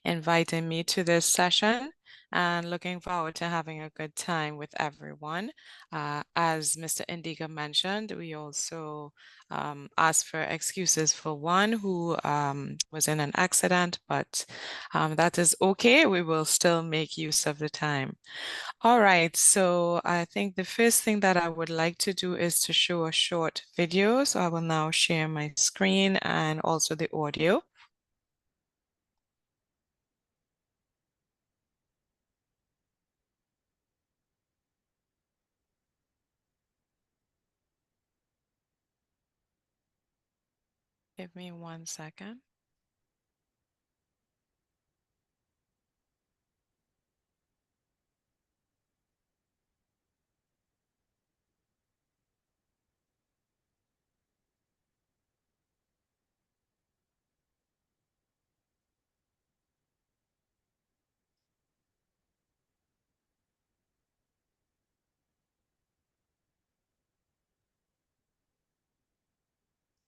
inviting me to this session and looking forward to having a good time with everyone. As Mr. Indiga mentioned, we also asked for excuses for one who was in an accident, but that is okay. We will still make use of the time. All right, so I think the first thing that I would like to do is to show a short video. So I will now share my screen and also the audio. Give me 1 second.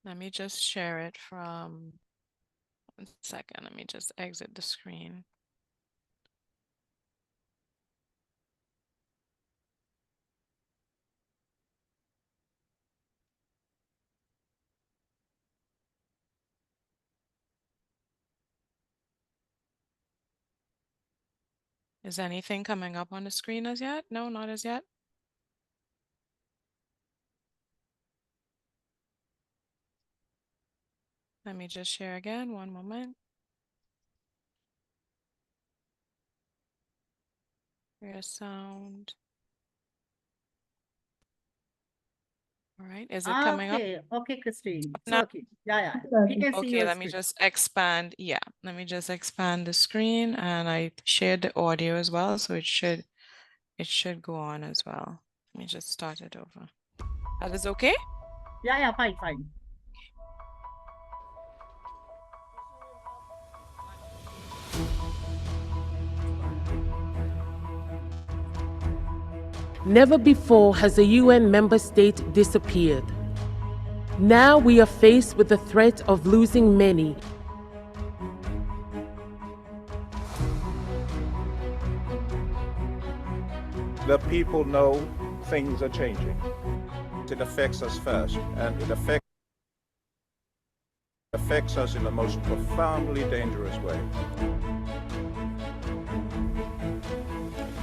Let me just share it from 1 second. Let me just exit the screen. Is anything coming up on the screen as yet? No, not as yet. Let me just share again, one moment. Here's sound. All right, is it coming up? Okay, Christine. It's No. okay. Yeah. We can see Okay, your let me screen. just expand. Yeah, let me just expand the screen, and I shared the audio as well, so it should go on as well. Let me just start it over. That is okay? Yeah, fine. Never before has a UN member state disappeared. Now we are faced with the threat of losing many. The people know things are changing. It affects us first, and it affects us in the most profoundly dangerous way.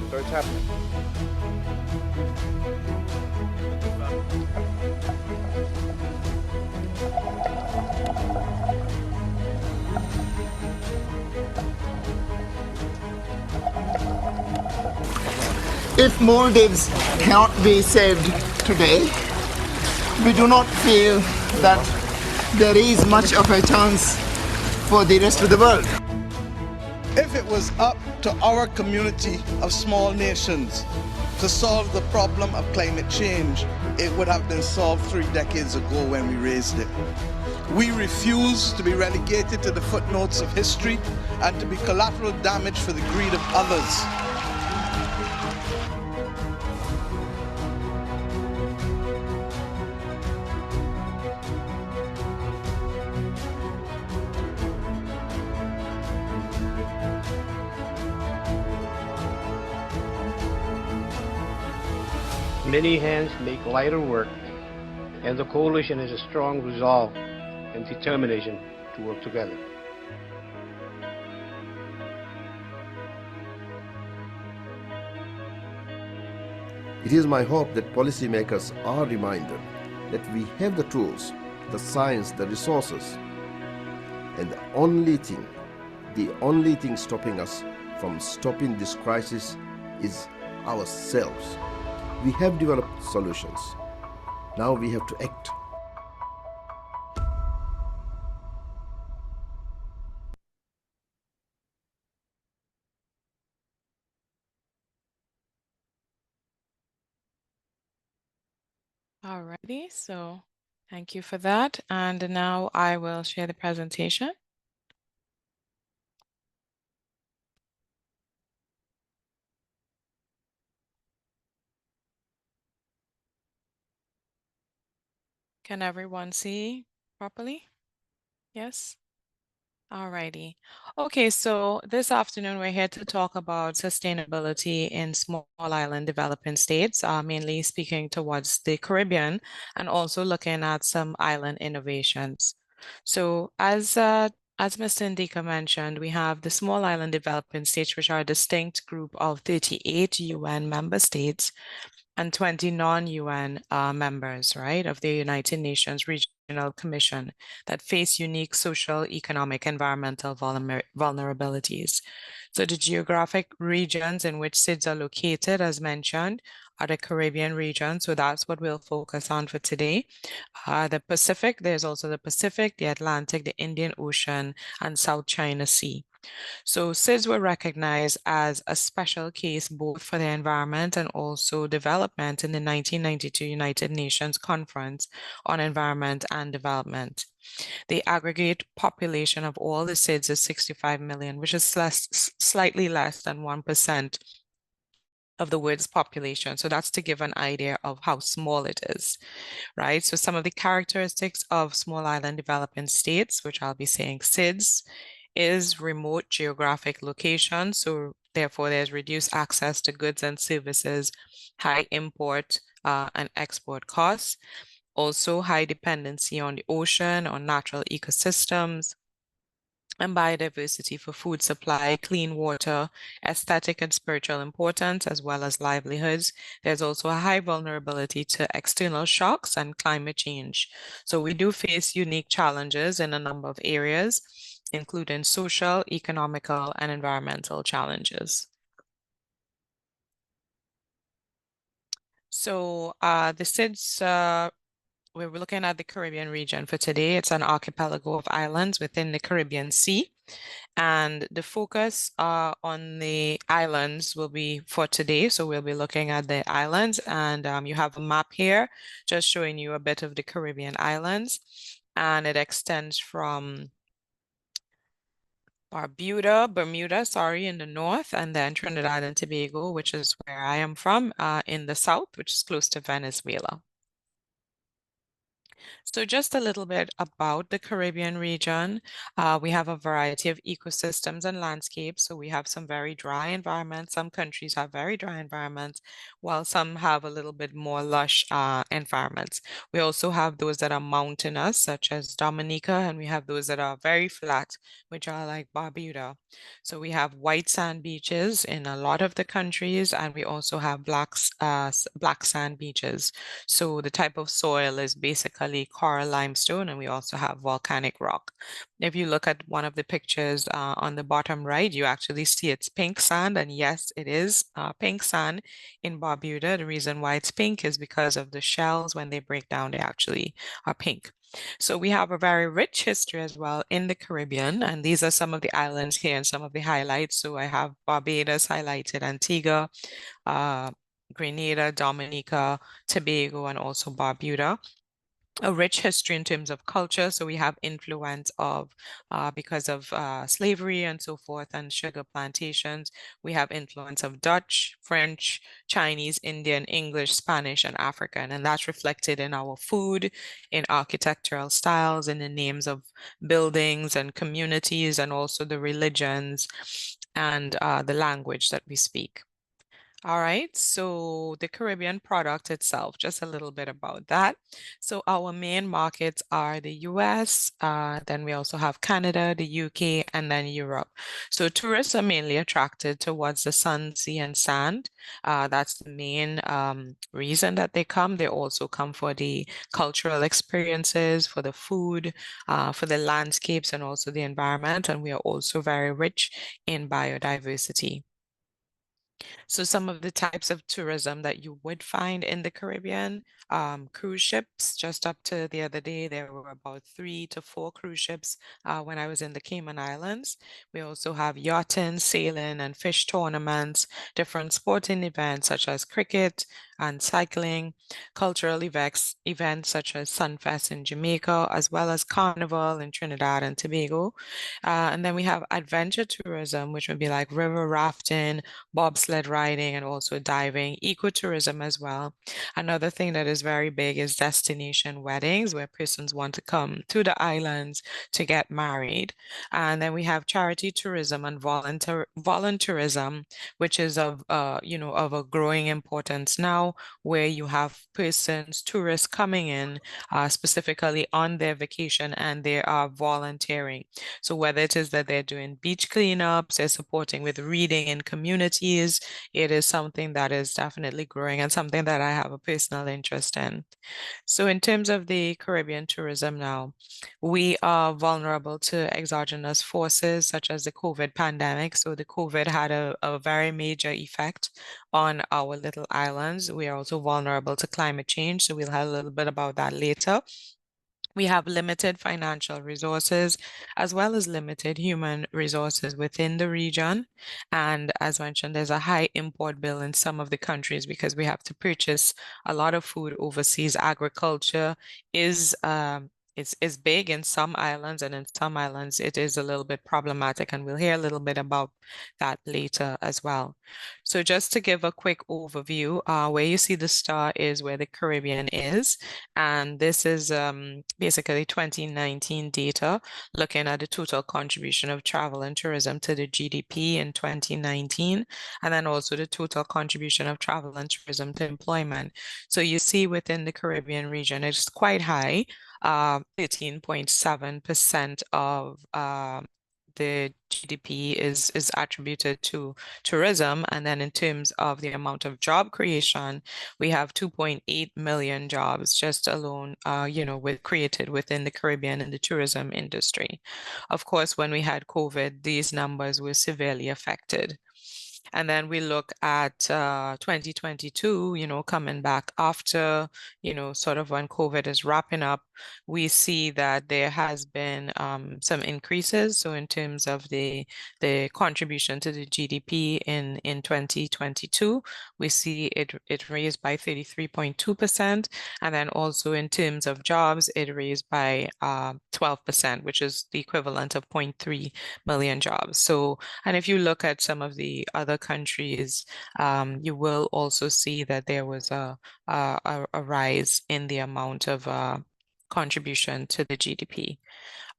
So it's happening. If Maldives cannot be saved today, we do not feel that there is much of a chance for the rest of the world. If it was up to our community of small nations to solve the problem of climate change, it would have been solved 3 decades ago when we raised it. We refuse to be relegated to the footnotes of history and to be collateral damage for the greed of others. Many hands make lighter work, and the coalition has a strong resolve and determination to work together. It is my hope that policymakers are reminded that we have the tools, the science, the resources, and the only thing stopping us from stopping this crisis is ourselves. We have developed solutions. Now we have to act. Alrighty, so thank you for that. And now I will share the presentation. Can everyone see properly? Yes? Alrighty. Okay, so this afternoon we're here to talk about sustainability in small island developing states, mainly speaking towards the Caribbean and also looking at some island innovations. So as Mr. Ndika mentioned, we have the small island developing states, which are a distinct group of 38 UN member states and 20 non-UN members, right, of the United Nations Regional Commission that face unique social, economic, environmental vulnerabilities. So the geographic regions in which SIDS are located, as mentioned, are the Caribbean region. So that's what we'll focus on for today. The Pacific, there's also the Pacific, the Atlantic, the Indian Ocean, and South China Sea. So SIDS were recognized as a special case both for their environment and also development in the 1992 United Nations Conference on Environment and Development. The aggregate population of all the SIDS is 65 million, which is slightly less than 1% of the world's population. So that's to give an idea of how small it is, right? So some of the characteristics of small island developing states, which I'll be saying SIDS, is remote geographic location. So therefore, there's reduced access to goods and services, high import and export costs, also high dependency on the ocean, on natural ecosystems, and biodiversity for food supply, clean water, aesthetic and spiritual importance, as well as livelihoods. There's also a high vulnerability to external shocks and climate change. So we do face unique challenges in a number of areas, including social, economical, and environmental challenges. So the SIDS, we're looking at the Caribbean region for today. It's an archipelago of islands within the Caribbean Sea. And the focus on the islands will be for today. So we'll be looking at the islands, and you have a map here just showing you a bit of the Caribbean islands. And it extends from Bermuda, sorry, in the north, and then Trinidad and Tobago, which is where I am from, in the south, which is close to Venezuela. So just a little bit about the Caribbean region. We have a variety of ecosystems and landscapes. So we have some very dry environments. Some countries have very dry environments, while some have a little bit more lush environments. We also have those that are mountainous, such as Dominica, and we have those that are very flat, which are like Barbuda. So we have white sand beaches in a lot of the countries, and we also have black sand beaches. So the type of soil is basically coral limestone, and we also have volcanic rock. If you look at one of the pictures on the bottom right, you actually see it's pink sand, and yes, it is pink sand in Barbuda. The reason why it's pink is because of the shells. When they break down, they actually are pink. So we have a very rich history as well in the Caribbean, and these are some of the islands here and some of the highlights. So I have Barbados highlighted, Antigua, Grenada, Dominica, Tobago, and also Barbuda. A rich history in terms of culture. So we have influence of, because of slavery and so forth and sugar plantations, we have influence of Dutch, French, Chinese, Indian, English, Spanish, and African. And that's reflected in our food, in architectural styles, in the names of buildings and communities, and also the religions and the language that we speak. All right, so the Caribbean product itself, just a little bit about that. So our main markets are the US, then we also have Canada, the UK, and then Europe. So tourists are mainly attracted towards the sun, sea, and sand. That's the main reason that they come. They also come for the cultural experiences, for the food, for the landscapes, and also the environment. And we are also very rich in biodiversity. So some of the types of tourism that you would find in the Caribbean, cruise ships. Just up to the other day, there were about 3 to 4 cruise ships when I was in the Cayman Islands. We also have yachting, sailing, and fish tournaments, different sporting events such as cricket, and cycling, cultural events such as Sunfest in Jamaica, as well as Carnival in Trinidad and Tobago. And then we have adventure tourism, which would be like river rafting, bobsled riding, and also diving, ecotourism as well. Another thing that is very big is destination weddings, where persons want to come to the islands to get married. And then we have charity tourism and volunteerism, which is of of a growing importance now, where you have persons, tourists coming in specifically on their vacation, and they are volunteering. So whether it is that they're doing beach cleanups, they're supporting with reading in communities, it is something that is definitely growing and something that I have a personal interest in. So in terms of the Caribbean tourism now, we are vulnerable to exogenous forces such as the COVID pandemic. So the COVID had a very major effect on our little islands. We are also vulnerable to climate change. So we'll have a little bit about that later. We have limited financial resources as well as limited human resources within the region. And as mentioned, there's a high import bill in some of the countries because we have to purchase a lot of food overseas. Agriculture is big in some islands, and in some islands it is a little bit problematic, and we'll hear a little bit about that later as well. So just to give a quick overview, where you see the star is where the Caribbean is, and this is basically 2019 data looking at the total contribution of travel and tourism to the GDP in 2019, and then also the total contribution of travel and tourism to employment. So you see within the Caribbean region, it's quite high. 13.7% of the GDP is attributed to tourism. And then in terms of the amount of job creation, we have 2.8 million jobs just alone, created within the Caribbean in the tourism industry. Of course, when we had COVID, these numbers were severely affected. And then we look at 2022, coming back after, sort of when COVID is wrapping up, we see that there has been some increases. So in terms of the contribution to the GDP in 2022, we see it raised by 33.2%. And then also in terms of jobs, it raised by 12%, which is the equivalent of 0.3 million jobs. So, and if you look at some of the other countries, you will also see that there was a rise in the amount of contribution to the GDP.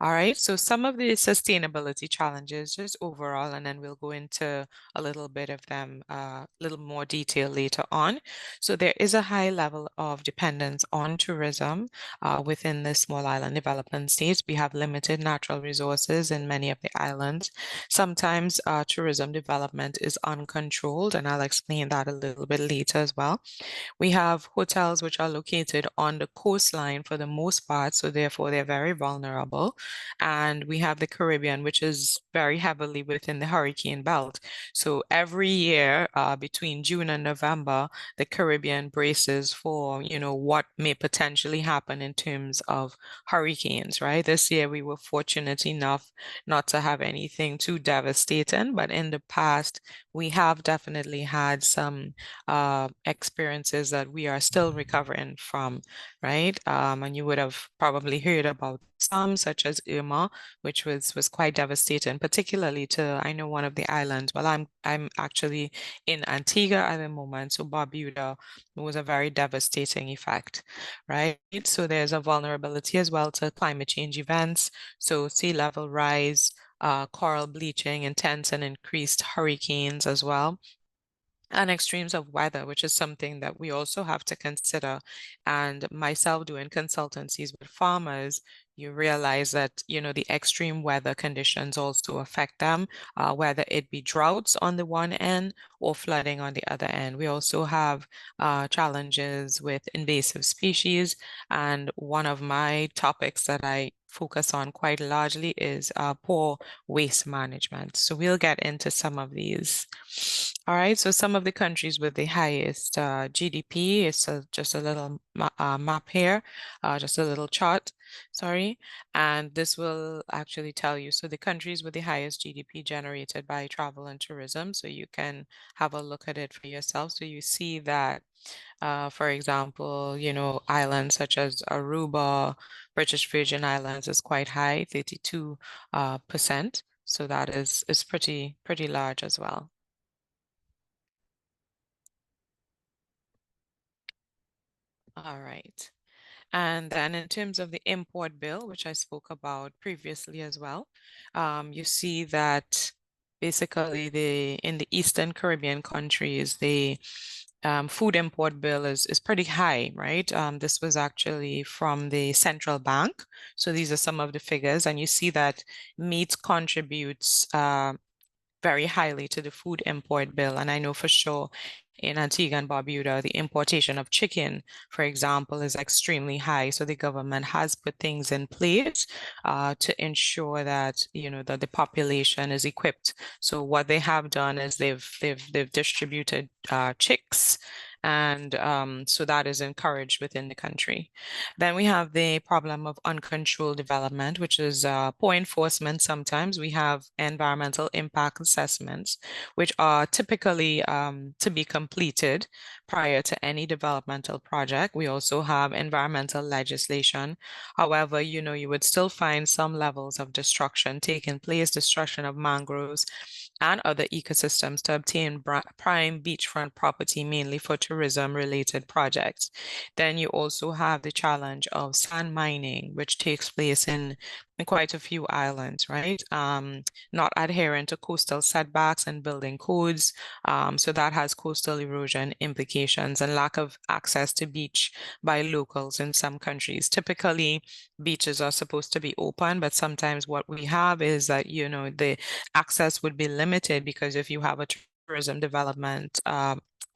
All right, so some of the sustainability challenges just overall, and then we'll go into a little bit of them, a little more detail later on. So there is a high level of dependence on tourism within the small island development states. We have limited natural resources in many of the islands. Sometimes tourism development is uncontrolled, and I'll explain that a little bit later as well. We have hotels which are located on the coastline for the most part, so therefore they're very vulnerable. And we have the Caribbean, which is very heavily within the hurricane belt. So every year between June and November, the Caribbean braces for, what may potentially happen in terms of hurricanes, right? This year we were fortunate enough not to have anything too devastating, but in the past, we have definitely had some experiences that we are still recovering from, right? And you would have probably heard about some, such as Irma, which was quite devastating, particularly to, I know, one of the islands. Well, I'm actually in Antigua at the moment, so Barbuda was a very devastating effect, right? So there's a vulnerability as well to climate change events, so sea level rise, coral bleaching, intense and increased hurricanes as well, and extremes of weather, which is something that we also have to consider. And myself doing consultancies with farmers, you realize that, the extreme weather conditions also affect them, whether it be droughts on the one end or flooding on the other end. We also have challenges with invasive species. And one of my topics that I focus on quite largely is poor waste management. So we'll get into some of these. All right, so some of the countries with the highest GDP, it's just a little map here, just a little chart. sorry, and this will actually tell you, so the countries with the highest GDP generated by travel and tourism, so you can have a look at it for yourself. So you see that, for example, islands such as Aruba, British Virgin Islands is quite high, 32%. So that is pretty large as well. All right. And then in terms of the import bill, which I spoke about previously as well, you see that basically in the Eastern Caribbean countries, the food import bill is pretty high, right? This was actually from the central bank. So these are some of the figures, and you see that meat contributes very highly to the food import bill. And I know for sure in Antigua and Barbuda, the importation of chicken, for example, is extremely high. So the government has put things in place to ensure that, that the population is equipped. So what they have done is they've distributed chicks, and so that is encouraged within the country. Then we have the problem of uncontrolled development, which is poor enforcement. Sometimes we have environmental impact assessments, which are typically to be completed prior to any developmental project. We also have environmental legislation. However, you would still find some levels of destruction taking place, destruction of mangroves and other ecosystems to obtain prime beachfront property, mainly for tourism-related projects. Then you also have the challenge of sand mining, which takes place in quite a few islands, right? Not adhering to coastal setbacks and building codes. So that has coastal erosion implications and lack of access to beach by locals in some countries. Typically, beaches are supposed to be open, but sometimes what we have is that, the access would be limited because if you have a tourism development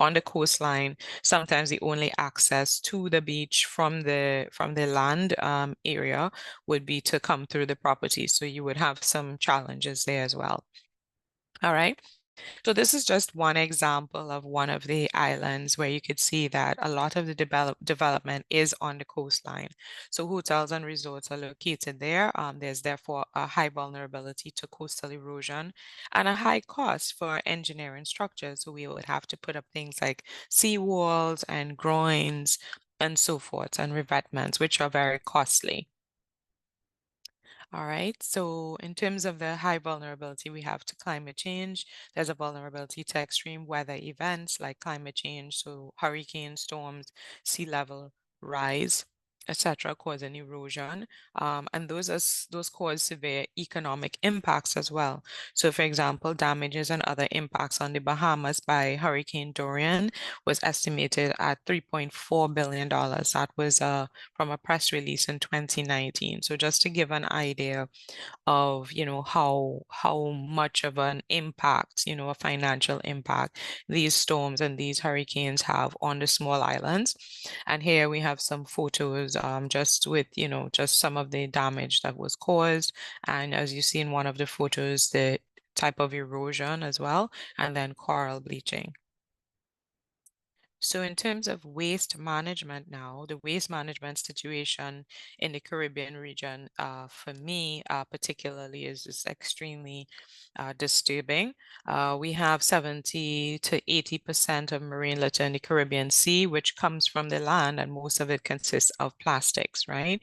on the coastline, sometimes the only access to the beach from the land area would be to come through the property. So you would have some challenges there as well. All right. So this is just one example of one of the islands where you could see that a lot of the development is on the coastline. So hotels and resorts are located there. There's therefore a high vulnerability to coastal erosion and a high cost for engineering structures. So we would have to put up things like seawalls and groins and so forth, and revetments, which are very costly. All right, so in terms of the high vulnerability we have to climate change, there's a vulnerability to extreme weather events like climate change, so hurricanes, storms, sea level rise, etc., causing erosion, and those cause severe economic impacts as well. So, for example, damages and other impacts on the Bahamas by Hurricane Dorian was estimated at $3.4 billion. That was from a press release in 2019. So, just to give an idea of how much of an impact, a financial impact these storms and these hurricanes have on the small islands. And here we have some photos just with just some of the damage that was caused, and as you see in one of the photos, the type of erosion as well, and then coral bleaching. So in terms of waste management now, the waste management situation in the Caribbean region, for me particularly, is extremely disturbing. We have 70 to 80% of marine litter in the Caribbean Sea, which comes from the land, and most of it consists of plastics, right?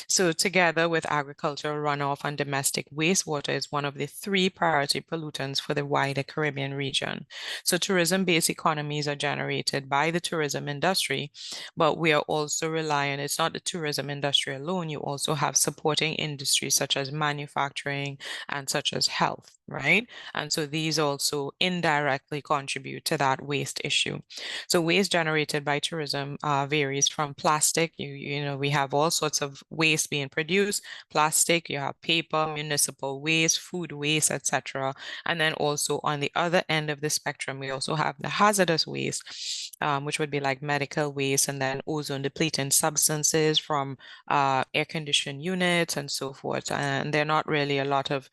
So together with agricultural runoff and domestic wastewater is one of the 3 priority pollutants for the wider Caribbean region. So tourism-based economies are generated by the tourism industry, but we are also relying, it's not the tourism industry alone, you also have supporting industries such as manufacturing and such as health, right? And so these also indirectly contribute to that waste issue. So waste generated by tourism varies from plastic, we have all sorts of waste being produced, plastic, you have paper, municipal waste, food waste, etc. And then also on the other end of the spectrum, we also have the hazardous waste, which would be like medical waste, and then ozone depleting substances from air conditioned units and so forth. And they're not really a lot of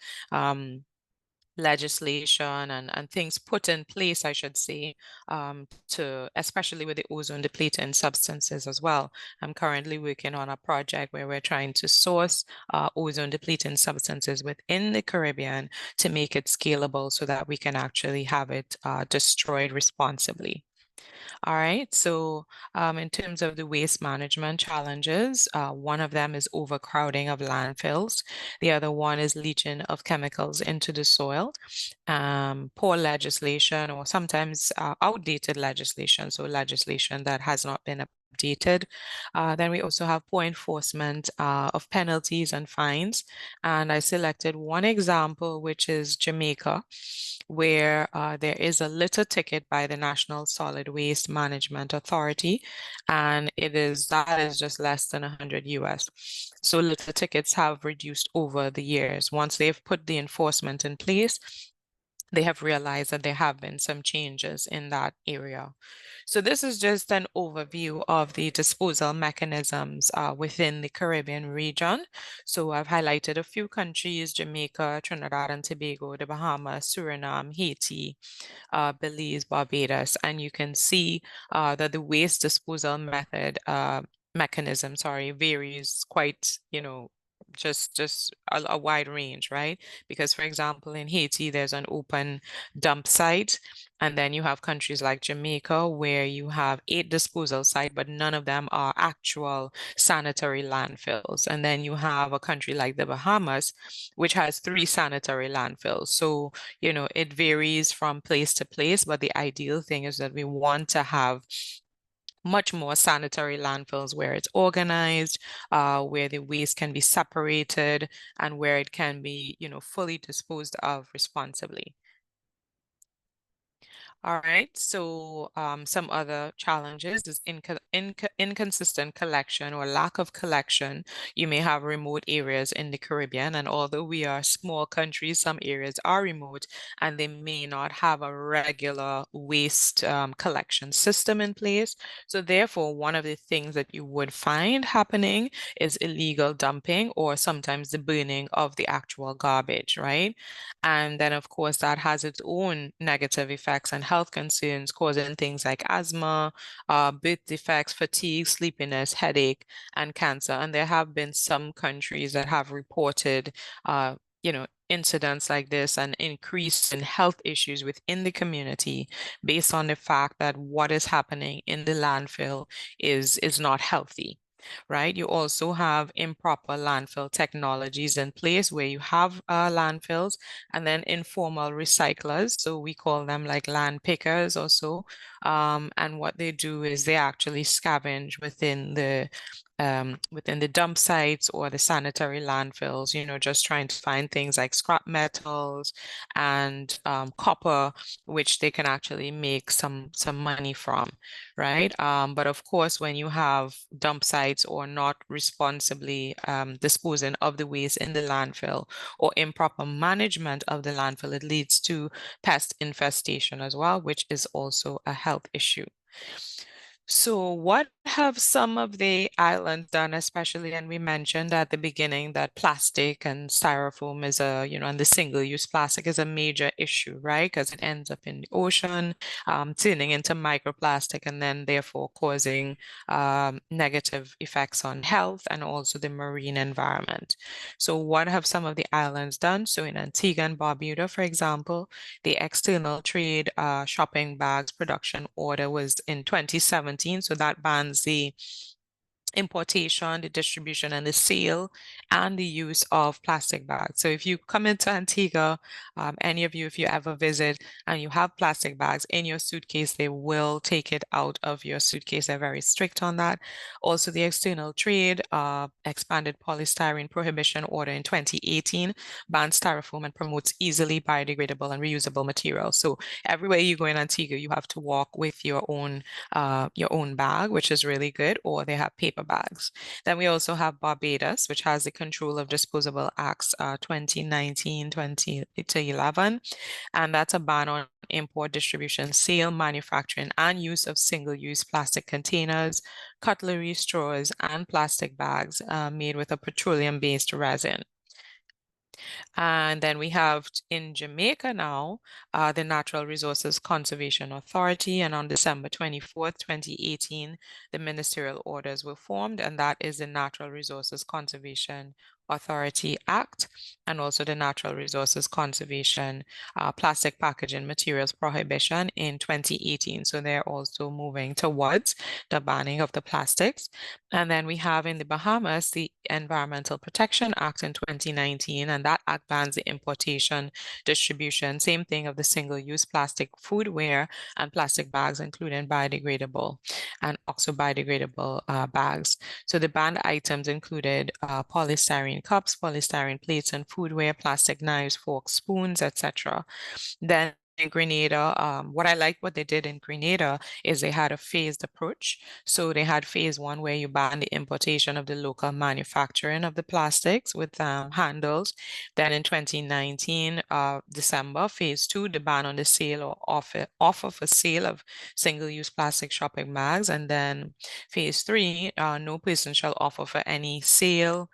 legislation and things put in place, I should say, especially with the ozone depleting substances as well. I'm currently working on a project where we're trying to source ozone depleting substances within the Caribbean to make it scalable so that we can actually have it destroyed responsibly. All right, so in terms of the waste management challenges, one of them is overcrowding of landfills. The other one is leaching of chemicals into the soil, poor legislation, or sometimes outdated legislation, so legislation that has not been updated. Then we also have poor enforcement of penalties and fines. And I selected one example, which is Jamaica, where there is a litter ticket by the National Solid Waste Management Authority, and that is just less than 100 US. So litter tickets have reduced over the years. Once they've put the enforcement in place, they have realized that there have been some changes in that area. So this is just an overview of the disposal mechanisms within the Caribbean region. So I've highlighted a few countries: Jamaica, Trinidad and Tobago, the Bahamas, Suriname, Haiti, Belize, Barbados, and you can see that the waste disposal mechanism, varies quite, just a wide range, right? Because, for example, in Haiti, there's an open dump site, and then you have countries like Jamaica where you have 8 disposal sites, but none of them are actual sanitary landfills. And then you have a country like the Bahamas, which has 3 sanitary landfills. So, it varies from place to place, but the ideal thing is that we want to have much more sanitary landfills where it's organized, where the waste can be separated, and where it can be, fully disposed of responsibly. All right, so some other challenges is inconsistent collection or lack of collection. You may have remote areas in the Caribbean, and although we are small countries, some areas are remote and they may not have a regular waste collection system in place. So therefore, one of the things that you would find happening is illegal dumping or sometimes the burning of the actual garbage, right? And then, of course, that has its own negative effects and health concerns, causing things like asthma, birth defects, fatigue, sleepiness, headache, and cancer. And there have been some countries that have reported, incidents like this and increase in health issues within the community based on the fact that what is happening in the landfill is not healthy. Right? You also have improper landfill technologies in place where you have landfills and then informal recyclers. So we call them like land pickers or so. And what they do is they actually scavenge within the dump sites or the sanitary landfills, just trying to find things like scrap metals and copper, which they can actually make some money from, right? But of course, when you have dump sites or not responsibly disposing of the waste in the landfill or improper management of the landfill, it leads to pest infestation as well, which is also a health issue. So what have some of the islands done, especially, and we mentioned at the beginning that plastic and styrofoam is and the single-use plastic is a major issue, right? Because it ends up in the ocean, turning into microplastic and then therefore causing negative effects on health and also the marine environment. So what have some of the islands done? So in Antigua and Barbuda, for example, the external trade shopping bags production order was in 2017. So that bans the importation, the distribution, and the sale, and the use of plastic bags. So if you come into Antigua, any of you, if you ever visit and you have plastic bags in your suitcase, they will take it out of your suitcase. They're very strict on that. Also, the external trade expanded polystyrene prohibition order in 2018 bans styrofoam and promotes easily biodegradable and reusable materials. So everywhere you go in Antigua, you have to walk with your own bag, which is really good, or they have paper bags. Then we also have Barbados, which has the Control of Disposable Acts 2019-2011, and that's a ban on import, distribution, sale, manufacturing, and use of single-use plastic containers, cutlery, straws, and plastic bags made with a petroleum-based resin. And then we have in Jamaica now, the Natural Resources Conservation Authority. And on December 24th, 2018, the ministerial orders were formed, and that is the Natural Resources Conservation Authority Act, and also the Natural Resources Conservation Plastic Packaging Materials Prohibition in 2018. So they're also moving towards the banning of the plastics. And then we have in the Bahamas, the Environmental Protection Act in 2019, and that act bans the importation, distribution, same thing, of the single-use plastic foodware and plastic bags, including biodegradable and oxo-biodegradable bags. So the banned items included polystyrene cups, polystyrene plates and foodware, plastic knives, forks, spoons, etc. Then in Grenada, what I like what they did in Grenada is they had a phased approach. So they had phase one where you ban the importation of the local manufacturing of the plastics with handles. Then in 2019, December, phase two, the ban on the sale or offer for sale of single-use plastic shopping bags. And then phase three, no person shall offer for any sale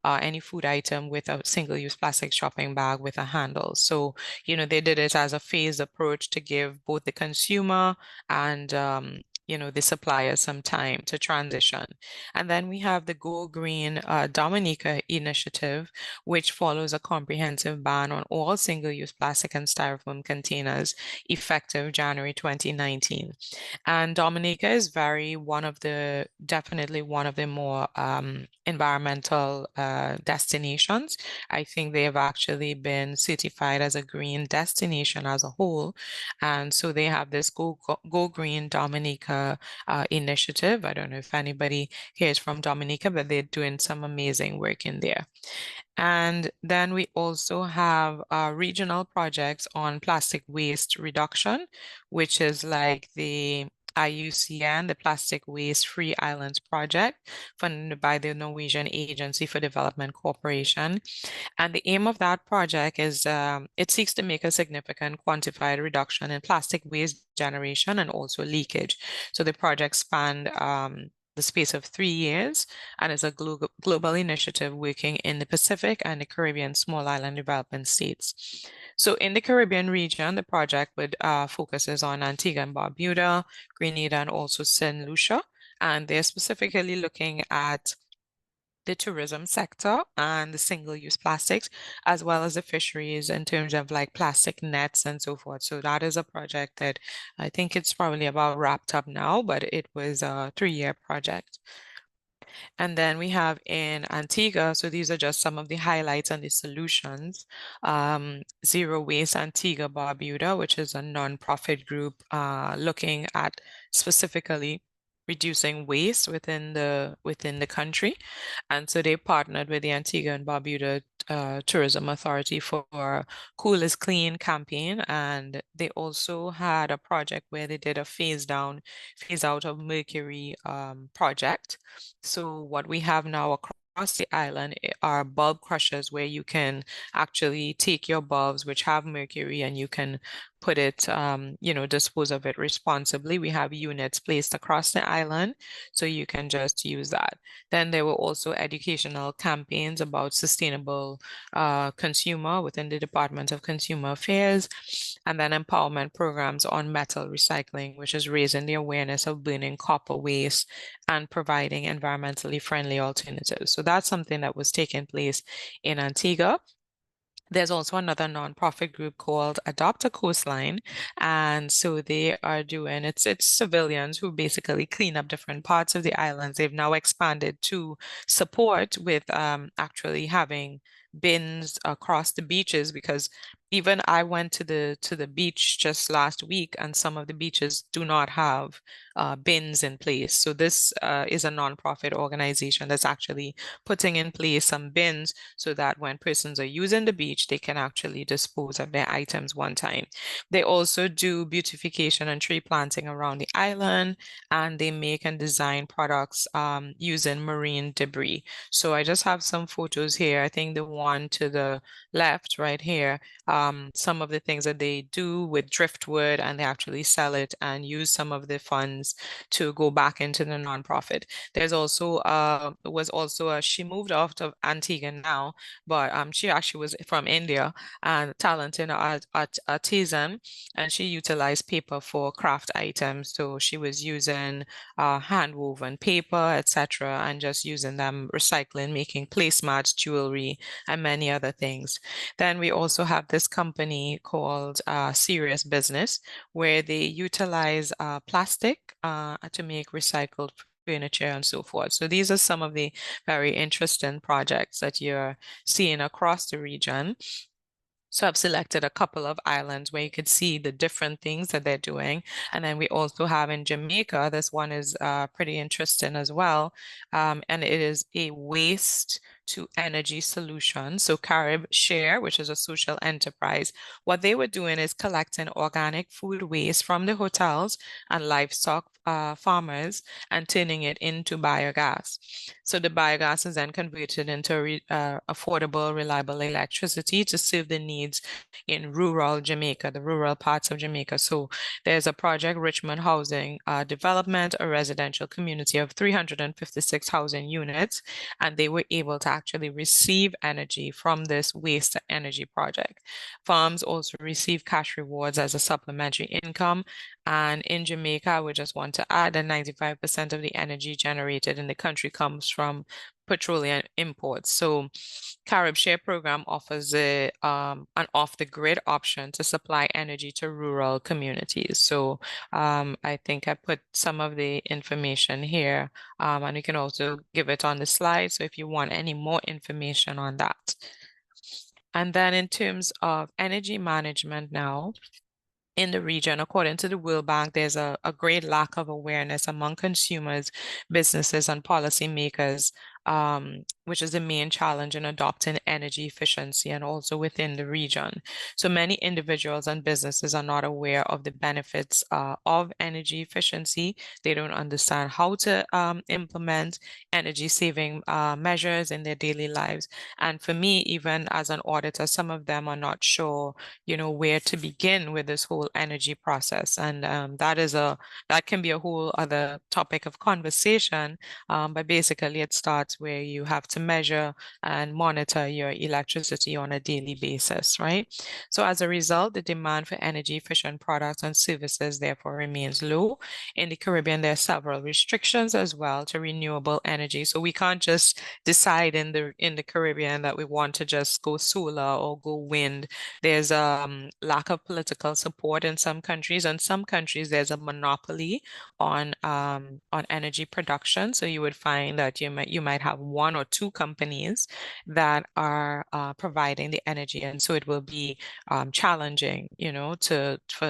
any food item with a single-use plastic shopping bag with a handle. So, they did it as a phased approach to give both the consumer and the supplier some time to transition. And then we have the Go Green Dominica initiative, which follows a comprehensive ban on all single-use plastic and styrofoam containers effective January 2019. And Dominica is definitely one of the more environmental destinations. I think they have actually been certified as a green destination as a whole. And so they have this Go Green Dominica initiative. I don't know if anybody here is from Dominica, but they're doing some amazing work in there. And then we also have regional projects on plastic waste reduction, which is like the IUCN, the Plastic Waste Free Islands Project, funded by the Norwegian Agency for Development Corporation. And the aim of that project is it seeks to make a significant quantified reduction in plastic waste generation and also leakage. So the project spanned the space of 3 years, and is a global initiative working in the Pacific and the Caribbean small island development states. So in the Caribbean region, the project would focuses on Antigua and Barbuda, Grenada, and also Saint Lucia, and they're specifically looking at the tourism sector and the single-use plastics, as well as the fisheries in terms of like plastic nets and so forth. So that is a project that I think it's probably about wrapped up now, but it was a 3-year project. And then we have in Antigua, so these are just some of the highlights and the solutions. Zero Waste Antigua Barbuda, which is a nonprofit group looking at specifically reducing waste within the country. And so they partnered with the Antigua and Barbuda Tourism Authority for Cool is Clean campaign. And they also had a project where they did a phase out of mercury project. So what we have now across the island are bulb crushers where you can actually take your bulbs which have mercury and you can put it, dispose of it responsibly. We have units placed across the island, so you can just use that. Then there were also educational campaigns about sustainable consumer within the Department of Consumer Affairs, and then empowerment programs on metal recycling, which is raising the awareness of burning copper waste and providing environmentally friendly alternatives. So that's something that was taking place in Antigua. There's also another nonprofit group called Adopt a Coastline. And so they are doing, it's civilians who basically clean up different parts of the islands. They've now expanded to support with actually having bins across the beaches, because even I went to the beach just last week and some of the beaches do not have bins in place. So this is a nonprofit organization that's actually putting in place some bins so that when persons are using the beach, they can actually dispose of their items one time. They also do beautification and tree planting around the island, and they make and design products using marine debris. So I just have some photos here. I think the one to the left right here some of the things that they do with driftwood, and they actually sell it and use some of the funds to go back into the nonprofit. There's also she moved off to Antigua now, but she actually was from India and talented artisan, and she utilized paper for craft items. So she was using hand woven paper, etc., and just using them, recycling, making placemats, jewelry, and many other things. Then we also have this company called Serious Business, where they utilize plastic to make recycled furniture and so forth. So these are some of the very interesting projects that you're seeing across the region. So I've selected a couple of islands where you could see the different things that they're doing. And then we also have in Jamaica, this one is pretty interesting as well. And it is a waste to energy solution. So Carib Share, which is a social enterprise, what they were doing is collecting organic food waste from the hotels and livestock farmers and turning it into biogas. So the biogas is then converted into affordable, reliable electricity to serve the needs in rural Jamaica, the rural parts of Jamaica. So there's a project, Richmond Housing Development, a residential community of 356 housing units, and they were able to actually receive energy from this waste energy project. Farms also receive cash rewards as a supplementary income. And in Jamaica, we just want to add that 95% of the energy generated in the country comes from petroleum imports. So Carib Share program offers an off-the-grid option to supply energy to rural communities. So I think I put some of the information here, and we can also give it on the slide. So if you want any more information on that. And then in terms of energy management now, in the region, according to the World Bank, there's a great lack of awareness among consumers, businesses, and policymakers, which is the main challenge in adopting energy efficiency and also within the region. So many individuals and businesses are not aware of the benefits of energy efficiency. They don't understand how to implement energy saving measures in their daily lives. And for me, even as an auditor, some of them are not sure, where to begin with this whole energy process. And that can be a whole other topic of conversation. But basically it starts where you have to measure and monitor your electricity on a daily basis, right? So as a result, the demand for energy efficient products and services therefore remains low. In the Caribbean, there are several restrictions as well to renewable energy. So we can't just decide in the Caribbean that we want to just go solar or go wind. There's a lack of political support in some countries, and some countries there's a monopoly on energy production. So you would find that you might have one or two companies that are providing the energy, and so it will be challenging,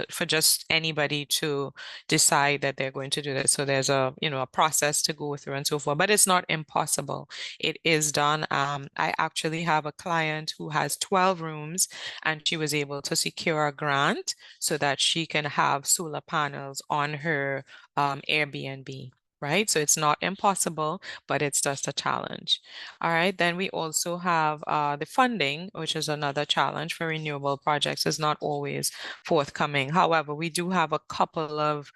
for just anybody to decide that they're going to do this. So there's a process to go through and so forth, but it's not impossible. It is done. I actually have a client who has 12 rooms, and she was able to secure a grant so that she can have solar panels on her Airbnb. Right? So it's not impossible, but it's just a challenge. All right. Then we also have the funding, which is another challenge for renewable projects, is not always forthcoming. However, we do have a couple of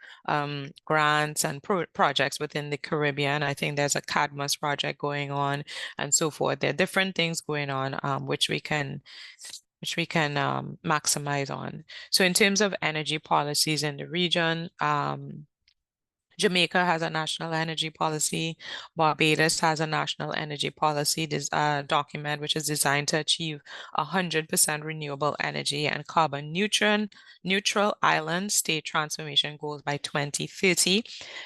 grants and projects within the Caribbean. I think there's a CADMAS project going on and so forth. There are different things going on which we can maximize on. So in terms of energy policies in the region, Jamaica has a national energy policy. Barbados has a national energy policy document, which is designed to achieve 100% renewable energy and carbon neutral island state transformation goals by 2030.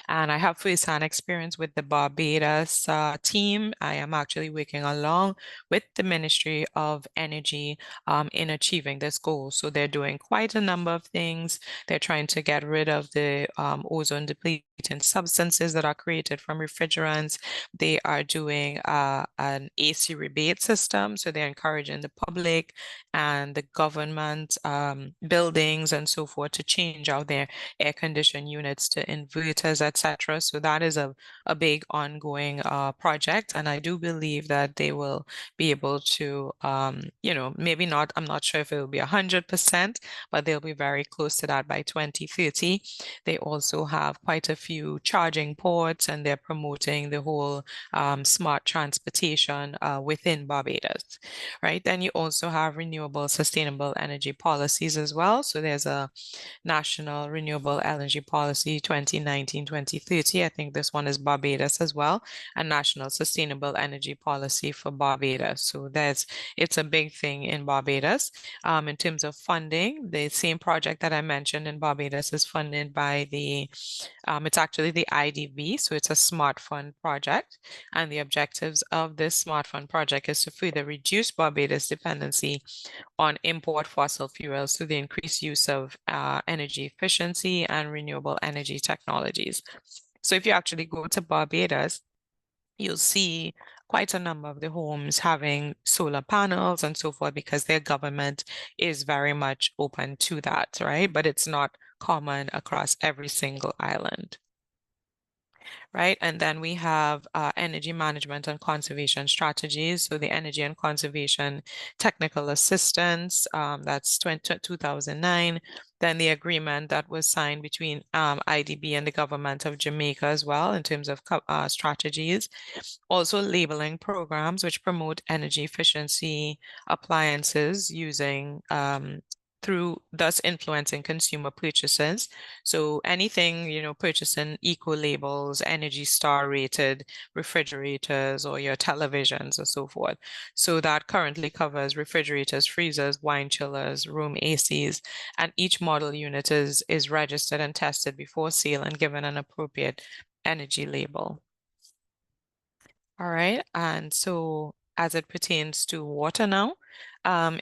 And I have first-hand experience with the Barbados team. I am actually working along with the Ministry of Energy in achieving this goal. So they're doing quite a number of things. They're trying to get rid of the ozone depletion substances that are created from refrigerants. They are doing an AC rebate system. So they're encouraging the public and the government buildings and so forth to change out their air conditioning units to inverters, etc. So that is a big ongoing project. And I do believe that they will be able to, maybe not, I'm not sure if it will be 100%, but they'll be very close to that by 2030. They also have quite a few charging ports, and they're promoting the whole smart transportation within Barbados, right? Then you also have renewable sustainable energy policies as well. So there's a National Renewable Energy Policy 2019-2030. I think this one is Barbados as well, a National Sustainable Energy Policy for Barbados. So it's a big thing in Barbados. In terms of funding, the same project that I mentioned in Barbados is funded by it's actually the IDB, so it's a smart fund project. And the objectives of this smart fund project is to further reduce Barbados' dependency on import fossil fuels through the increased use of energy efficiency and renewable energy technologies. So if you actually go to Barbados, you'll see quite a number of the homes having solar panels and so forth, because their government is very much open to that, right? But it's not common across every single island. Right. And then we have energy management and conservation strategies. So the energy and conservation technical assistance, that's 2009. Then the agreement that was signed between IDB and the government of Jamaica as well in terms of strategies. Also labeling programs which promote energy efficiency appliances using through thus influencing consumer purchases. So anything, purchasing eco labels, Energy Star rated refrigerators or your televisions or so forth. So that currently covers refrigerators, freezers, wine chillers, room ACs, and each model unit is registered and tested before sale and given an appropriate energy label. All right, and so as it pertains to water now,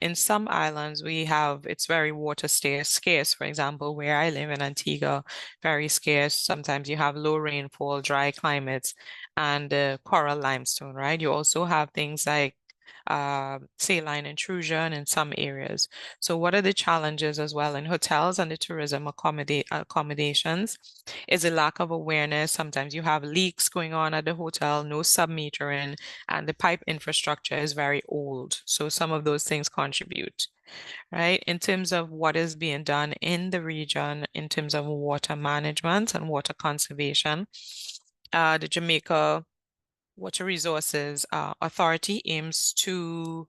in some islands it's very water scarce. For example, where I live in Antigua, very scarce. Sometimes you have low rainfall, dry climates, and coral limestone, right? You also have things like saline intrusion in some areas. So what are the challenges as well in hotels and the tourism accommodations is a lack of awareness. Sometimes you have leaks going on at the hotel, no submetering, and the pipe infrastructure is very old. So some of those things contribute. Right, in terms of what is being done in the region in terms of water management and water conservation, the Jamaica Water Resources Authority aims to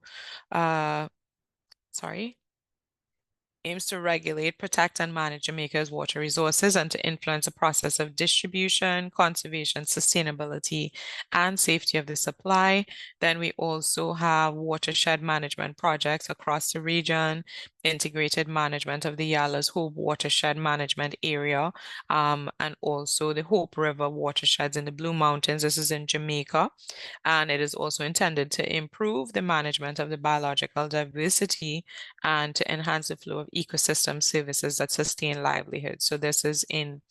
regulate, protect, and manage Jamaica's water resources and to influence the process of distribution, conservation, sustainability, and safety of the supply. Then we also have watershed management projects across the region, integrated management of the Yalas Hope Watershed Management Area, and also the Hope River watersheds in the Blue Mountains. This is in Jamaica, and it is also intended to improve the management of the biological diversity and to enhance the flow of ecosystem services that sustain livelihood. So this is in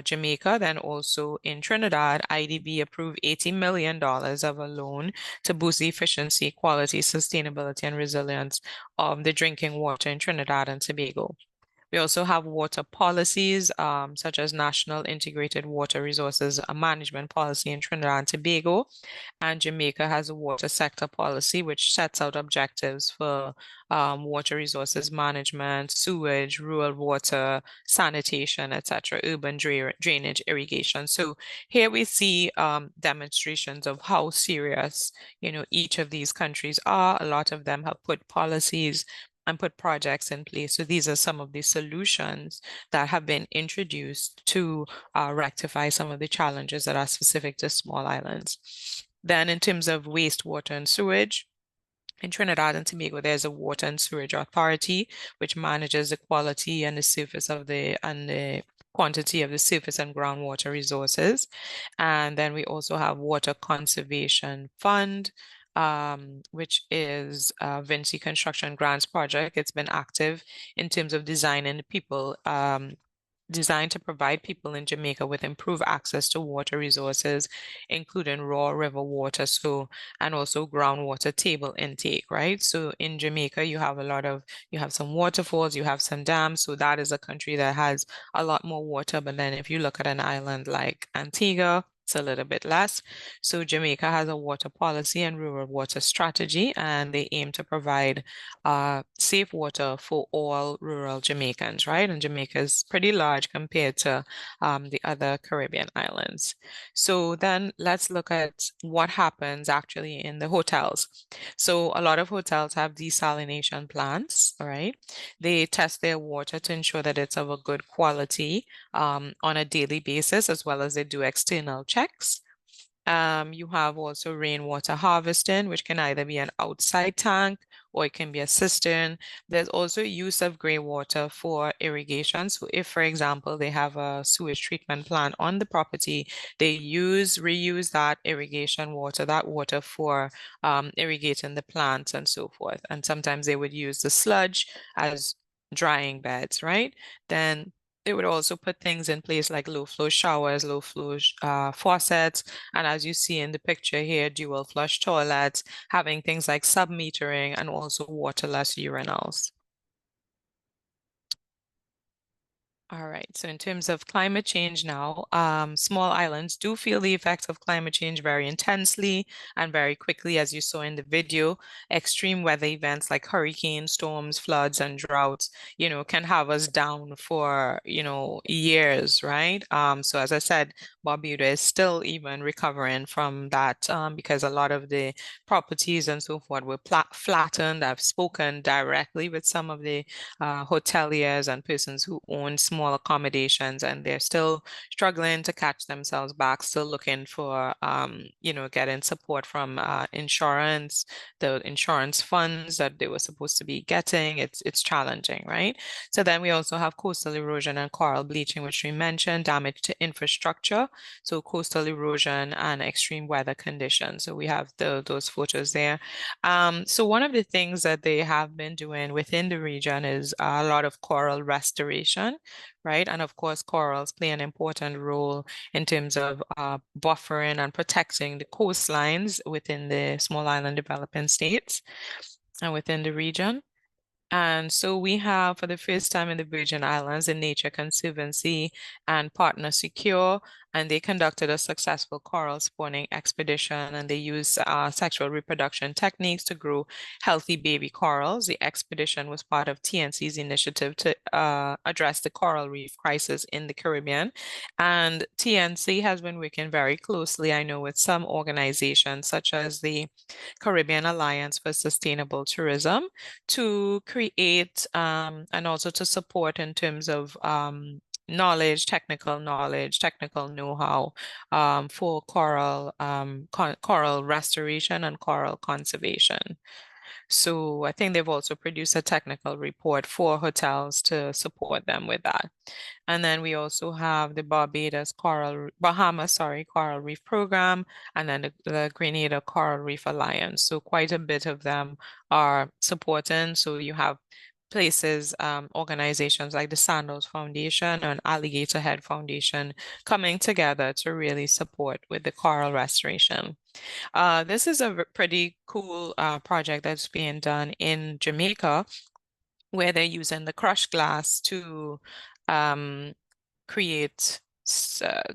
Jamaica. Then also in Trinidad, IDB approved $80 million of a loan to boost the efficiency, quality, sustainability, and resilience of the drinking water in Trinidad and Tobago. We also have water policies, such as National Integrated Water Resources Management Policy in Trinidad and Tobago, and Jamaica has a water sector policy, which sets out objectives for water resources management, sewage, rural water, sanitation, etc., urban drainage, irrigation. So here we see demonstrations of how serious, each of these countries are. A lot of them have put policies and put projects in place. So these are some of the solutions that have been introduced to rectify some of the challenges that are specific to small islands. Then in terms of wastewater and sewage, in Trinidad and Tobago, there's a water and sewage authority, which manages the quality and the surface of the quantity of the surface and groundwater resources. And then we also have Water Conservation Fund, which is Vinci Construction Grants Project. It's been active in terms of designing people designed to provide people in Jamaica with improved access to water resources, including raw river water, and also groundwater table intake, right? So in Jamaica, you have some waterfalls, you have some dams. So that is a country that has a lot more water. But then if you look at an island like Antigua, it's a little bit less. So Jamaica has a water policy and rural water strategy, and they aim to provide safe water for all rural Jamaicans, right? And Jamaica is pretty large compared to the other Caribbean islands. So then let's look at what happens actually in the hotels. So a lot of hotels have desalination plants, all right? They test their water to ensure that it's of a good quality on a daily basis, as well as they do external checks. You have also rainwater harvesting, which can either be an outside tank or it can be a cistern. There's also use of gray water for irrigation. So if, for example, they have a sewage treatment plant on the property, they reuse that irrigation water, that water for irrigating the plants and so forth. And sometimes they would use the sludge as drying beds, right? Then they would also put things in place like low flow showers, low flow faucets, and as you see in the picture here, dual flush toilets, having things like sub-metering and also waterless urinals. All right, so in terms of climate change now, small islands do feel the effects of climate change very intensely and very quickly, as you saw in the video. Extreme weather events like hurricanes, storms, floods, and droughts, can have us down for, years, right? So as I said, Barbuda is still even recovering from that because a lot of the properties and so forth were flattened. I've spoken directly with some of the hoteliers and persons who own small accommodations, and they're still struggling to catch themselves back, still looking for, getting support from insurance, the insurance funds that they were supposed to be getting. It's challenging, right? So then we also have coastal erosion and coral bleaching, which we mentioned, damage to infrastructure. So coastal erosion and extreme weather conditions. So we have those photos there. So one of the things that they have been doing within the region is a lot of coral restoration, right? And of course, corals play an important role in terms of buffering and protecting the coastlines within the small island developing states and within the region. And so we have, for the first time in the Virgin Islands, the Nature Conservancy and Partner Secure, and they conducted a successful coral spawning expedition, and they used sexual reproduction techniques to grow healthy baby corals. The expedition was part of TNC's initiative to address the coral reef crisis in the Caribbean. And TNC has been working very closely, I know, with some organizations such as the Caribbean Alliance for Sustainable Tourism to create and also to support in terms of knowledge, technical know-how for coral restoration and coral conservation. So I think they've also produced a technical report for hotels to support them with that. And then we also have the Bahamas Coral Reef Program, and then the Grenada Coral Reef Alliance. So quite a bit of them are supporting. So you have places, organizations like the Sandals Foundation and Alligator Head Foundation coming together to really support with the coral restoration. This is a pretty cool project that's being done in Jamaica, where they're using the crushed glass to create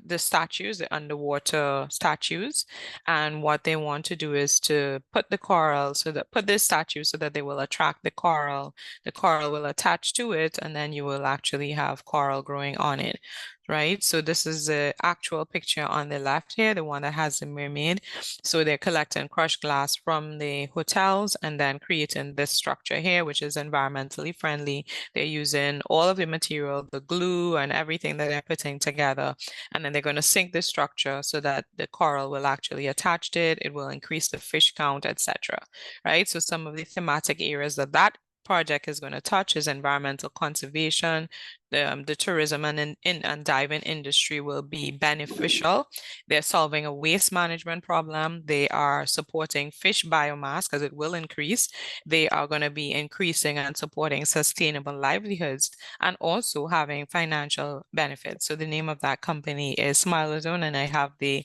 the statues, the underwater statues. And what they want to do is to put this statue so that they will attract the coral. The coral will attach to it, and then you will actually have coral growing on it, right? So this is the actual picture on the left here, the one that has the mermaid. So they're collecting crushed glass from the hotels and then creating this structure here, which is environmentally friendly. They're using all of the material, the glue and everything that they're putting together. And then they're going to sink the structure so that the coral will actually attach to it. It will increase the fish count, etc. Right? So some of the thematic areas that project is going to touch is environmental conservation, the tourism and diving industry will be beneficial. They're solving a waste management problem. They are supporting fish biomass because it will increase. They are going to be increasing and supporting sustainable livelihoods and also having financial benefits. So the name of that company is Smilozone, and I have the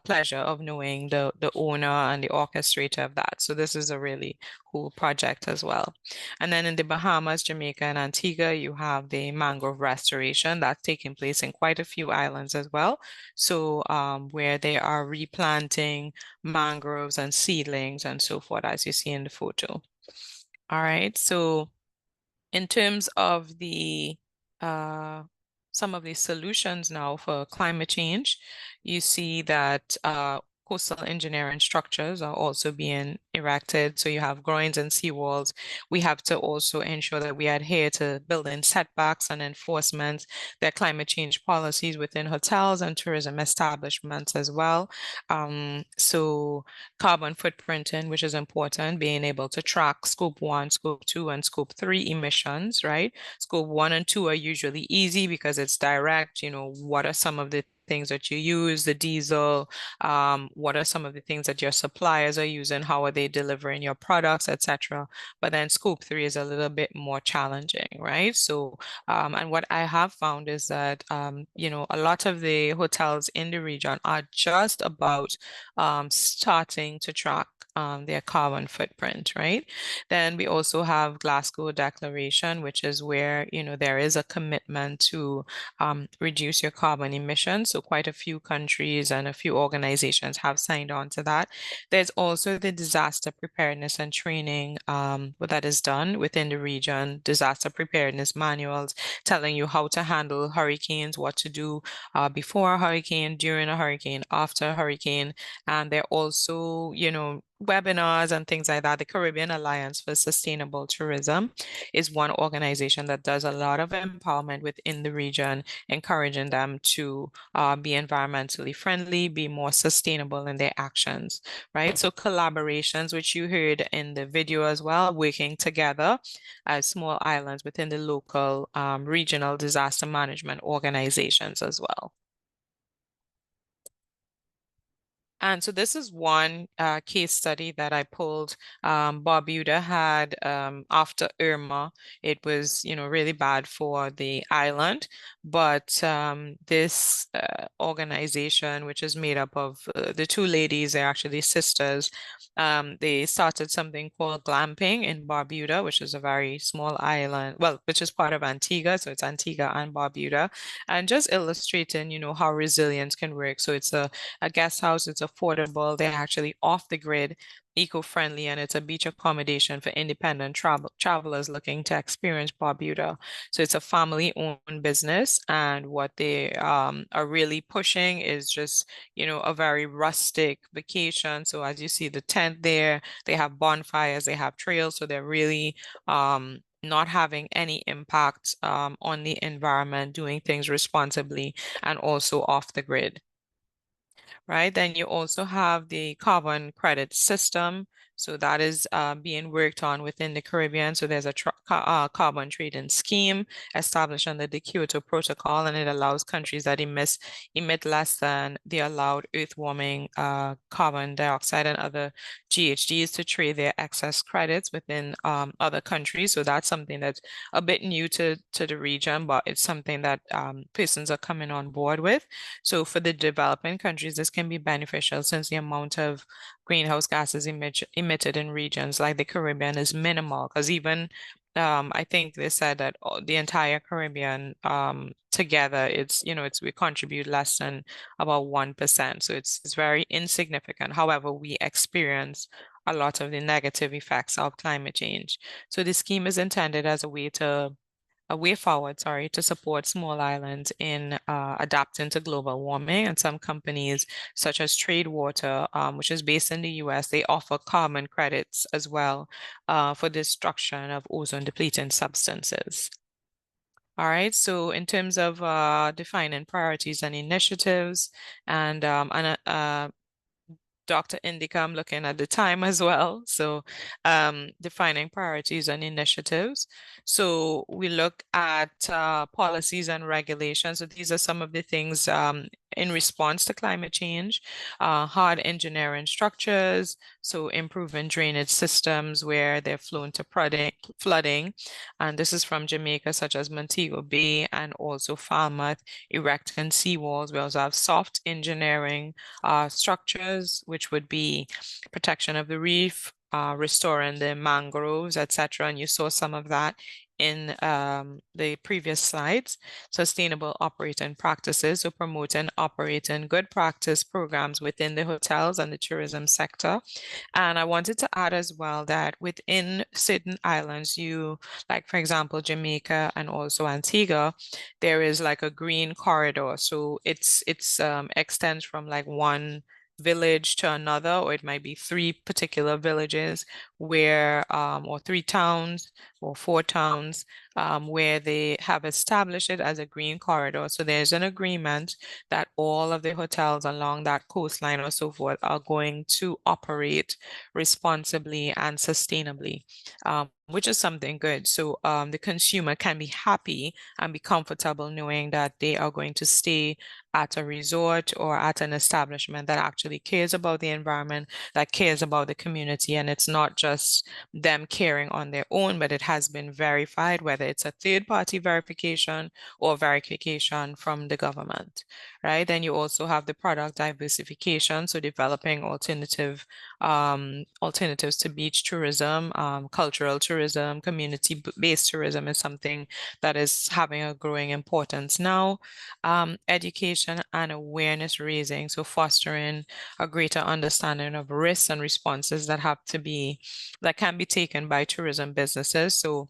pleasure of knowing the owner and the orchestrator of that. So this is a really cool project as well. And then in the Bahamas, Jamaica, and Antigua, you have the mangrove restoration that's taking place in quite a few islands as well. So where they are replanting mangroves and seedlings and so forth, as you see in the photo. All right, so in terms of the some of the solutions now for climate change, you see that coastal engineering structures are also being erected. So you have groins and seawalls. We have to also ensure that we adhere to building setbacks and enforcement, their climate change policies within hotels and tourism establishments as well. So carbon footprinting, which is important, being able to track scope 1, scope 2, and scope 3 emissions, right? Scope 1 and 2 are usually easy because it's direct. You know, what are some of the things that you use, the diesel, what are some of the things that your suppliers are using, how are they delivering your products, etc. But then scope 3 is a little bit more challenging, right? So, and what I have found is that, you know, a lot of the hotels in the region are just about starting to track their carbon footprint, right? Then we also have Glasgow Declaration, which is where, you know, there is a commitment to reduce your carbon emissions. So quite a few countries and a few organizations have signed on to that. There's also the disaster preparedness and training that is done within the region, disaster preparedness manuals telling you how to handle hurricanes, what to do before a hurricane, during a hurricane, after a hurricane. And they're also, you know, webinars and things like that. The Caribbean Alliance for Sustainable Tourism is one organization that does a lot of empowerment within the region, encouraging them to be environmentally friendly, be more sustainable in their actions, right? So collaborations, which you heard in the video as well, working together as small islands within the local regional disaster management organizations as well. And so this is one case study that I pulled. Barbuda had, after Irma, it was, you know, really bad for the island. But this organization, which is made up of the two ladies, they're actually sisters, they started something called glamping in Barbuda, which is a very small island, well, which is part of Antigua. So it's Antigua and Barbuda. And just illustrating, you know, how resilience can work. So it's a guest house, it's affordable, they're actually off the grid, eco-friendly, and it's a beach accommodation for independent travelers looking to experience Barbuda. So it's a family-owned business, and what they are really pushing is just, you know, a very rustic vacation. So as you see the tent there, they have bonfires, they have trails, so they're really not having any impact on the environment, doing things responsibly and also off the grid. Right, then you also have the carbon credit system. So that is being worked on within the Caribbean. So there's a carbon trading scheme established under the Kyoto Protocol, and it allows countries that emit less than the allowed earth warming carbon dioxide and other GHGs to trade their excess credits within other countries. So that's something that's a bit new to the region, but it's something that persons are coming on board with. So for the developing countries, this can be beneficial since the amount of greenhouse gases emitted in regions like the Caribbean is minimal, because even I think they said that the entire Caribbean together, we contribute less than about 1%. So it's very insignificant. However, we experience a lot of the negative effects of climate change. So the scheme is intended as a way forward, to support small islands in adapting to global warming. And some companies, such as Tradewater, which is based in the US, they offer carbon credits as well for destruction of ozone-depleting substances. All right, so in terms of defining priorities and initiatives and Dr. Indica, I'm looking at the time as well. So defining priorities and initiatives. So we look at policies and regulations. So these are some of the things in response to climate change, hard engineering structures, so improving drainage systems where they're prone to flooding. And this is from Jamaica, such as Montego Bay and also Falmouth, erecting seawalls. We also have soft engineering structures, which would be protection of the reef, restoring the mangroves, etc. And you saw some of that in the previous slides. Sustainable operating practices, so promoting operating good practice programs within the hotels and the tourism sector. And I wanted to add as well that within certain islands, like for example, Jamaica and also Antigua, there is like a green corridor. So it's extends from like one village to another, or it might be 3 particular villages where or 3 towns or 4 towns where they have established it as a green corridor. So there's an agreement that all of the hotels along that coastline or so forth are going to operate responsibly and sustainably, which is something good. So the consumer can be happy and be comfortable knowing that they are going to stay at a resort or at an establishment that actually cares about the environment, that cares about the community, and it's not just them caring on their own, but it has been verified, whether it's a third-party verification or verification from the government, right? Then you also have the product diversification, so developing alternatives to beach tourism, cultural tourism, community-based tourism is something that is having a growing importance now. Education and awareness raising, so fostering a greater understanding of risks and responses that can be taken by tourism businesses. So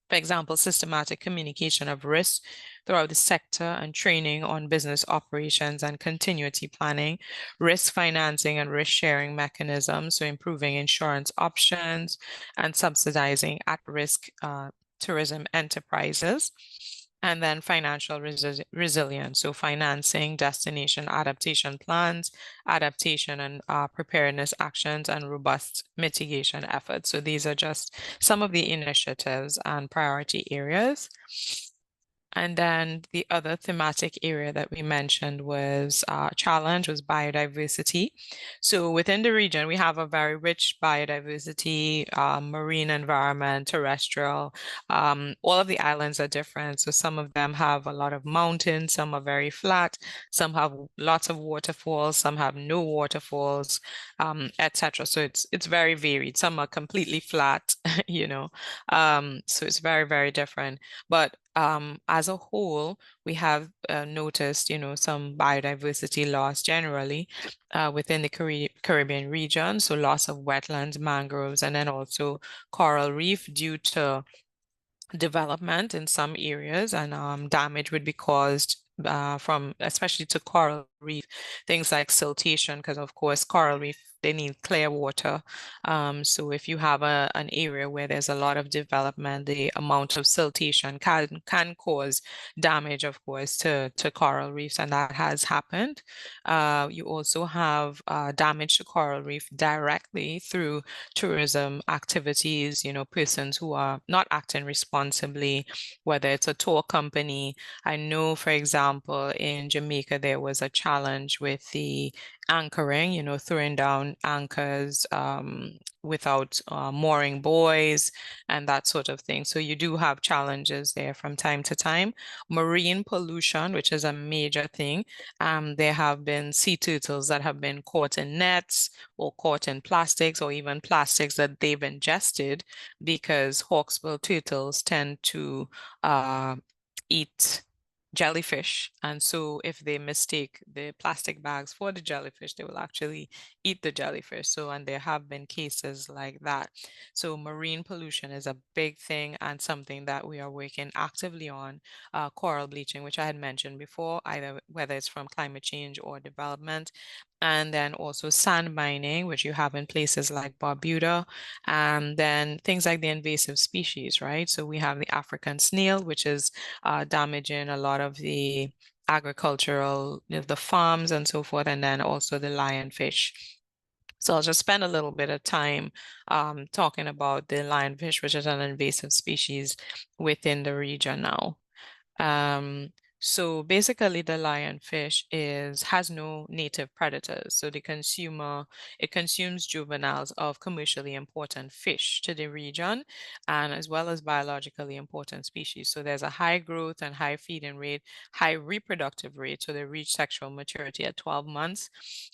for example, systematic communication of risks throughout the sector and training on business operations and continuity planning, risk financing and risk sharing mechanisms, so improving insurance options and subsidizing at-risk tourism enterprises. And then financial resilience, so financing, destination adaptation plans, adaptation and preparedness actions, and robust mitigation efforts. So these are just some of the initiatives and priority areas. And then the other thematic area that we mentioned was challenge was biodiversity. So within the region, we have a very rich biodiversity, marine environment, terrestrial. All of the islands are different. So some of them have a lot of mountains, some are very flat, some have lots of waterfalls, some have no waterfalls, etc. So it's very varied. Some are completely flat, you know. So it's very, very different. But as a whole, we have noticed, some biodiversity loss generally within the Caribbean region. So loss of wetlands, mangroves, and then also coral reef due to development in some areas, and damage would be caused from, especially to coral reef, things like siltation, because of course coral reef, they need clear water. So if you have an area where there's a lot of development, the amount of siltation can cause damage, of course, to coral reefs, and that has happened. You also have damage to coral reef directly through tourism activities, persons who are not acting responsibly, whether it's a tour company. I know, for example, in Jamaica, there was a challenge with the anchoring, throwing down anchors without mooring buoys and that sort of thing. So you do have challenges there from time to time. Marine pollution, which is a major thing. There have been sea turtles that have been caught in nets or caught in plastics, or even plastics that they've ingested, because hawksbill turtles tend to eat jellyfish, and so if they mistake the plastic bags for the jellyfish, they will actually eat the jellyfish. So, and there have been cases like that. So marine pollution is a big thing and something that we are working actively on. Coral bleaching, which I had mentioned before, whether it's from climate change or development. And then also sand mining, which you have in places like Barbuda, and then things like the invasive species, right? So we have the African snail, which is damaging a lot of the agricultural, the farms and so forth, and then also the lionfish. So I'll just spend a little bit of time talking about the lionfish, which is an invasive species within the region now. So basically the lionfish has no native predators. So it consumes juveniles of commercially important fish to the region, and as well as biologically important species. So there's a high growth and high feeding rate, high reproductive rate. So they reach sexual maturity at 12 months,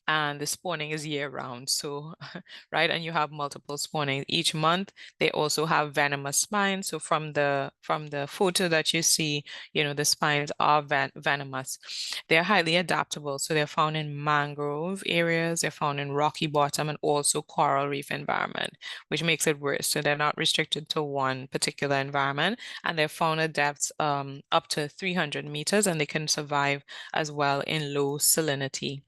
and the spawning is year round. So, right, and you have multiple spawning each month. They also have venomous spines. So from the photo that you see, the spines are venomous. They're highly adaptable. So they're found in mangrove areas, they're found in rocky bottom, and also coral reef environment, which makes it worse. So they're not restricted to one particular environment, and they're found at depths up to 300 meters, and they can survive as well in low salinity.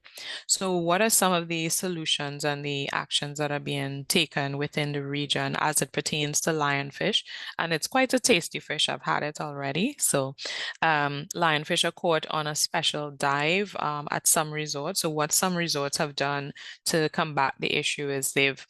So what are some of the solutions and the actions that are being taken within the region as it pertains to lionfish? And it's quite a tasty fish. I've had it already. So lionfish are caught on a special dive at some resorts. So what some resorts have done to combat the issue is they've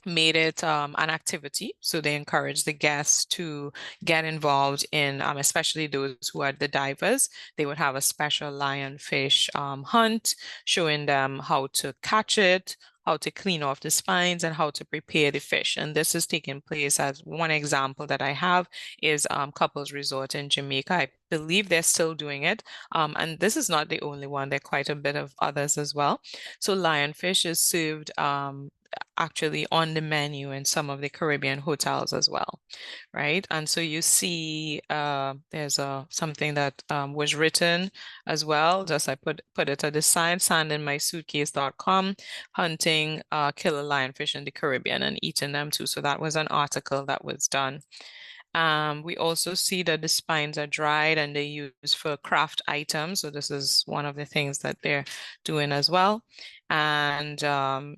made it an activity. So they encourage the guests to get involved in, especially those who are the divers. They would have a special lionfish hunt, showing them how to catch it, how to clean off the spines, and how to prepare the fish. And this is taking place, as one example that I have is Couples Resort in Jamaica. I believe they're still doing it. And this is not the only one. There are quite a bit of others as well. So lionfish is served actually on the menu in some of the Caribbean hotels as well, right? And so you see there's something that was written as well, just I put it at the side, sandinmysuitcase.com, hunting killer lionfish in the Caribbean and eating them too. So that was an article that was done. We also see that the spines are dried and they're used for craft items. So this is one of the things that they're doing as well. And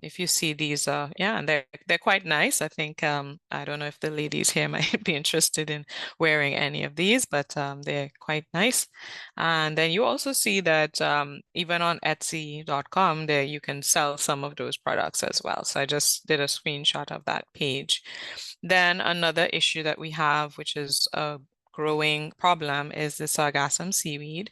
if you see these, yeah, and they're quite nice. I think I don't know if the ladies here might be interested in wearing any of these, but they're quite nice. And then you also see that even on Etsy.com, there you can sell some of those products as well. So I just did a screenshot of that page. Then another issue that we have, which is a growing problem, is the sargassum seaweed.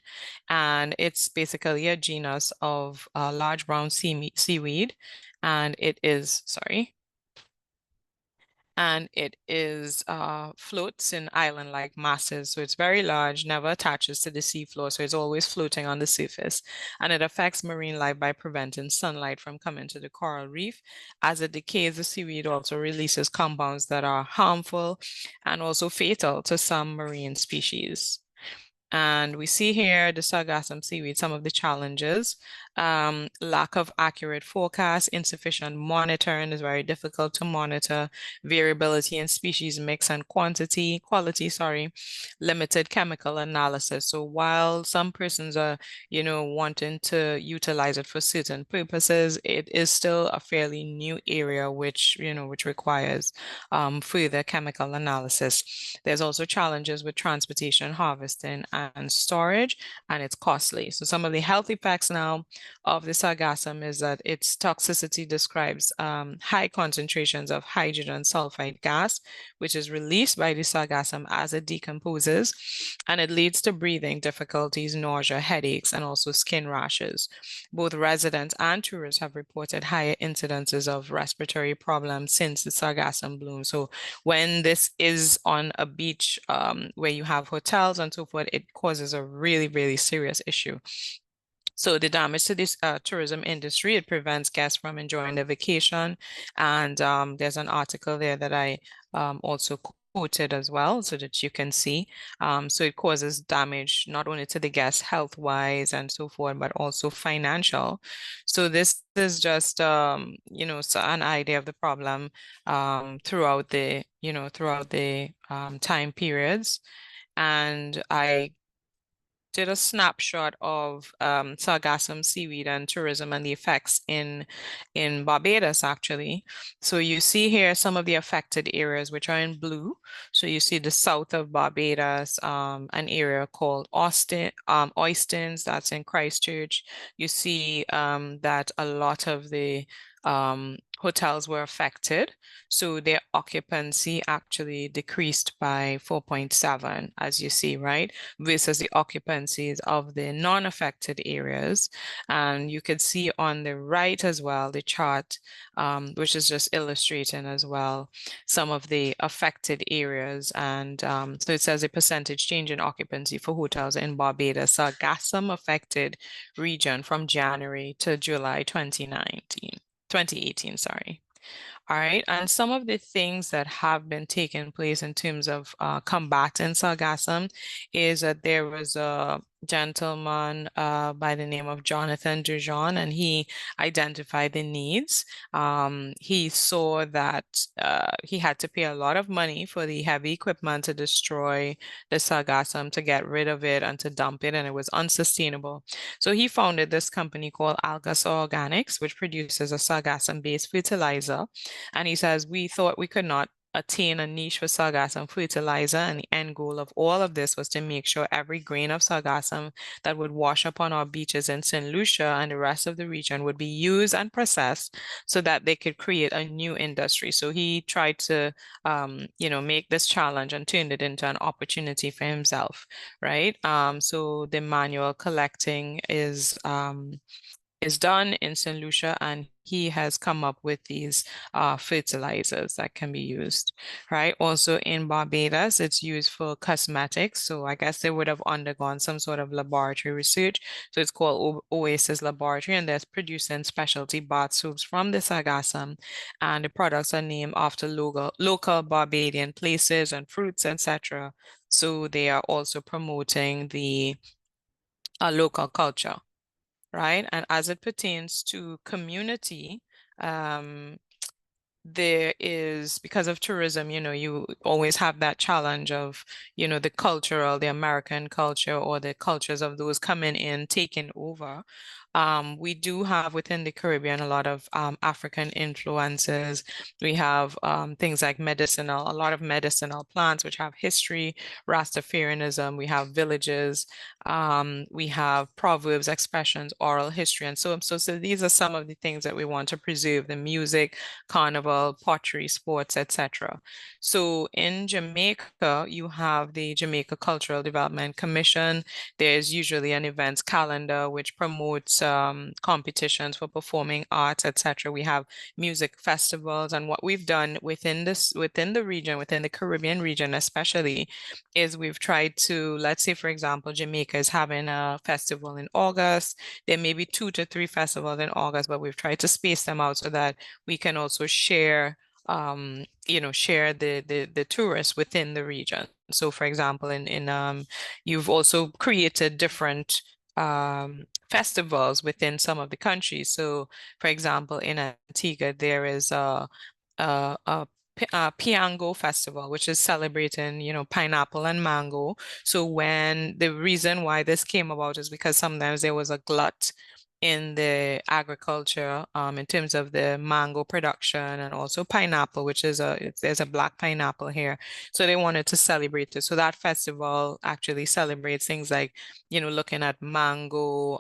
And it's basically a genus of large brown seaweed. And it is, floats in island-like masses. So it's very large, never attaches to the seafloor. So it's always floating on the surface. And it affects marine life by preventing sunlight from coming to the coral reef. As it decays, the seaweed also releases compounds that are harmful and also fatal to some marine species. And we see here the sargassum seaweed, some of the challenges. Lack of accurate forecast, insufficient monitoring is very difficult to monitor, variability in species mix and quality, limited chemical analysis. So while some persons are, wanting to utilize it for certain purposes, it is still a fairly new area which requires further chemical analysis. There's also challenges with transportation, harvesting, and storage, and it's costly. So some of the health effects now of the sargassum is that its toxicity describes high concentrations of hydrogen sulfide gas, which is released by the sargassum as it decomposes, and it leads to breathing difficulties, nausea, headaches, and also skin rashes. Both residents and tourists have reported higher incidences of respiratory problems since the sargassum bloom. So when this is on a beach where you have hotels and so forth, it causes a really, really serious issue. So the damage to this tourism industry, it prevents guests from enjoying their vacation. And there's an article there that I also quoted as well so that you can see. So it causes damage not only to the guests health-wise and so forth, but also financial. So this is just, so an idea of the problem throughout the time periods. And I did a snapshot of sargassum seaweed and tourism and the effects in Barbados, actually. So you see here some of the affected areas, which are in blue. So you see the south of Barbados, an area called Oistins, that's in Christchurch. You see that a lot of the hotels were affected. So their occupancy actually decreased by 4.7, as you see, right? Versus the occupancies of the non-affected areas. And you could see on the right as well, the chart, which is just illustrating as well some of the affected areas. And so it says a percentage change in occupancy for hotels in Barbados, Sargassum affected region from January to July 2018, sorry. All right, and some of the things that have been taking place in terms of combating sargassum is that there was a gentleman by the name of Jonathan Dujon, and he identified the needs. He saw that he had to pay a lot of money for the heavy equipment to destroy the sargassum, to get rid of it and to dump it, and it was unsustainable. So he founded this company called Algasol Organics, which produces a sargassum-based fertilizer. And he says, we thought we could not attain a niche for sargassum fertilizer, and the end goal of all of this was to make sure every grain of sargassum that would wash up on our beaches in St. Lucia and the rest of the region would be used and processed so that they could create a new industry. So he tried to, make this challenge and turned it into an opportunity for himself, right? So the manual collecting is done in St. Lucia, and he has come up with these fertilizers that can be used, right? Also in Barbados, it's used for cosmetics. So I guess they would have undergone some sort of laboratory research. So it's called Oasis Laboratory, and they're producing specialty bath soaps from the sargassum. And the products are named after local Barbadian places and fruits, etc. So they are also promoting the local culture. Right? And as it pertains to community, there is, because of tourism, you always have that challenge of, the American culture or the cultures of those coming in, taking over. We do have within the Caribbean a lot of African influences. We have things like a lot of medicinal plants which have history, Rastafarianism, we have villages, we have proverbs, expressions, oral history, and so these are some of the things that we want to preserve: the music, carnival, pottery, sports, etc. So in Jamaica, you have the Jamaica Cultural Development Commission. There's usually an events calendar which promotes competitions for performing arts, etc. We have music festivals, and what we've done within the region, within the Caribbean region especially, is we've tried to, let's say for example, Jamaica is having a festival in August. There may be 2 to 3 festivals in August, but we've tried to space them out so that we can also share share the tourists within the region. So for example, you've also created different festivals within some of the countries. So for example, in Antigua, there is a Piango festival, which is celebrating, pineapple and mango. So the reason why this came about is because sometimes there was a glut in the agriculture in terms of the mango production and also pineapple, which is there's a black pineapple here. So they wanted to celebrate it. So that festival actually celebrates things like, looking at mango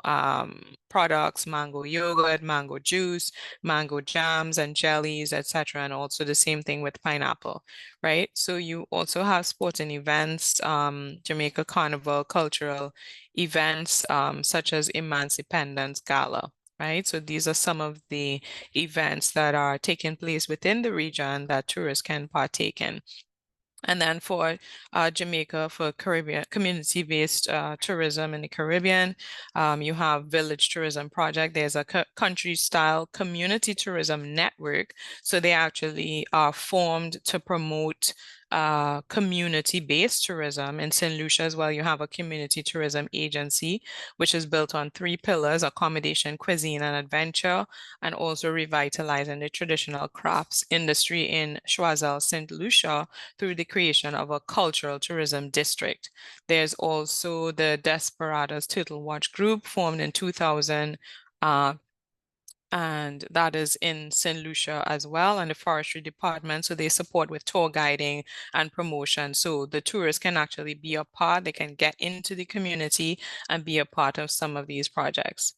products, mango yogurt, mango juice, mango jams and jellies, etc. And also the same thing with pineapple, right? So you also have sporting events, Jamaica Carnival, cultural events such as Emancipendence Gala, right? So these are some of the events that are taking place within the region that tourists can partake in. And then for Jamaica, for Caribbean community-based tourism in the Caribbean, you have Village Tourism Project. There's a country-style community tourism network. So they actually are formed to promote community-based tourism. In St. Lucia as well, you have a community tourism agency, which is built on 3 pillars: accommodation, cuisine, and adventure, and also revitalizing the traditional crafts industry in Choiseul, St. Lucia, through the creation of a cultural tourism district. There's also the Desperados Turtle Watch Group, formed in 2000, and that is in St. Lucia as well, and the forestry department. So they support with tour guiding and promotion. So the tourists can actually be a part, they can get into the community and be a part of some of these projects.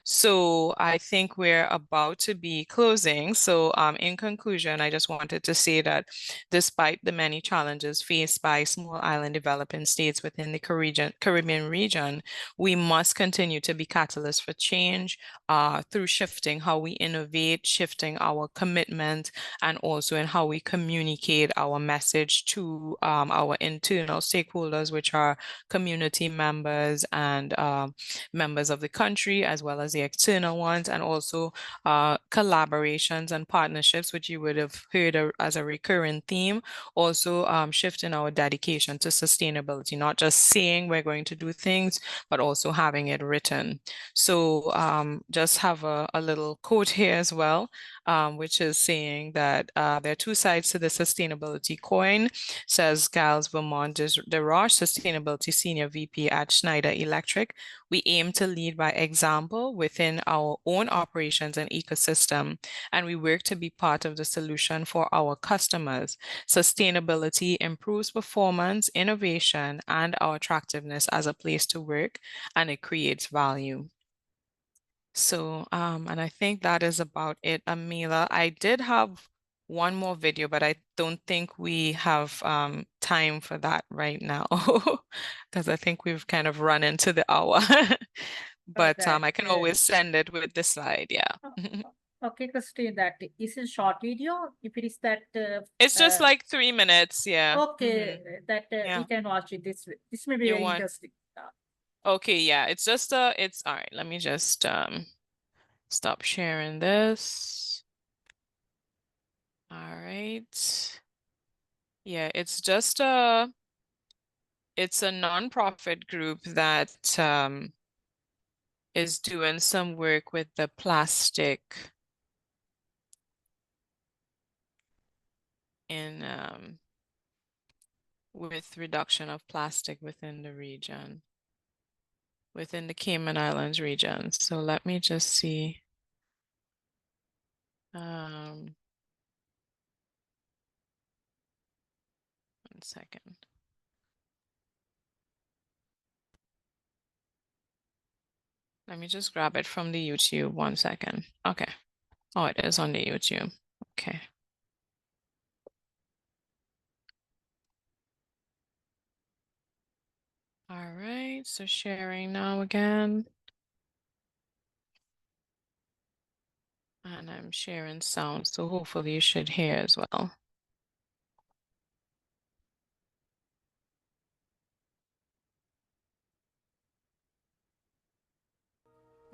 So I think we're about to be closing. So in conclusion, I just wanted to say that despite the many challenges faced by small island developing states within the Caribbean region, we must continue to be catalysts for change through shifting how we innovate, shifting our commitment, and also in how we communicate our message to our internal stakeholders, which are community members and members of the country, as well as the external ones, and also collaborations and partnerships, which you would have heard as a recurring theme. Also shifting our dedication to sustainability, not just saying we're going to do things, but also having it written. So just have a little quote here as well, which is saying that there are two sides to the sustainability coin, says Giles Vermont DeRoche, Sustainability Senior VP at Schneider Electric. We aim to lead by example within our own operations and ecosystem, and we work to be part of the solution for our customers. Sustainability improves performance, innovation, and our attractiveness as a place to work, and it creates value. So, and I think that is about it, Amila. I did have one more video, but I don't think we have time for that right now because I think we've kind of run into the hour. But I can always send it with the slide, yeah. Okay, Christine, that is a short video. If it is that it's just like 3 minutes, yeah. Okay, that we can watch it this way. This may be very interesting. Okay, yeah, it's just it's all right. Let me just stop sharing this. All right. Yeah, it's just it's a nonprofit group that is doing some work with the plastic in with reduction of plastic within the region, within the Cayman Islands region. So let me just see. One second. Let me just grab it from the YouTube. 1 second. Okay. Oh, it is on the YouTube. Okay. All right, so sharing now again. And I'm sharing sound, so hopefully you should hear as well.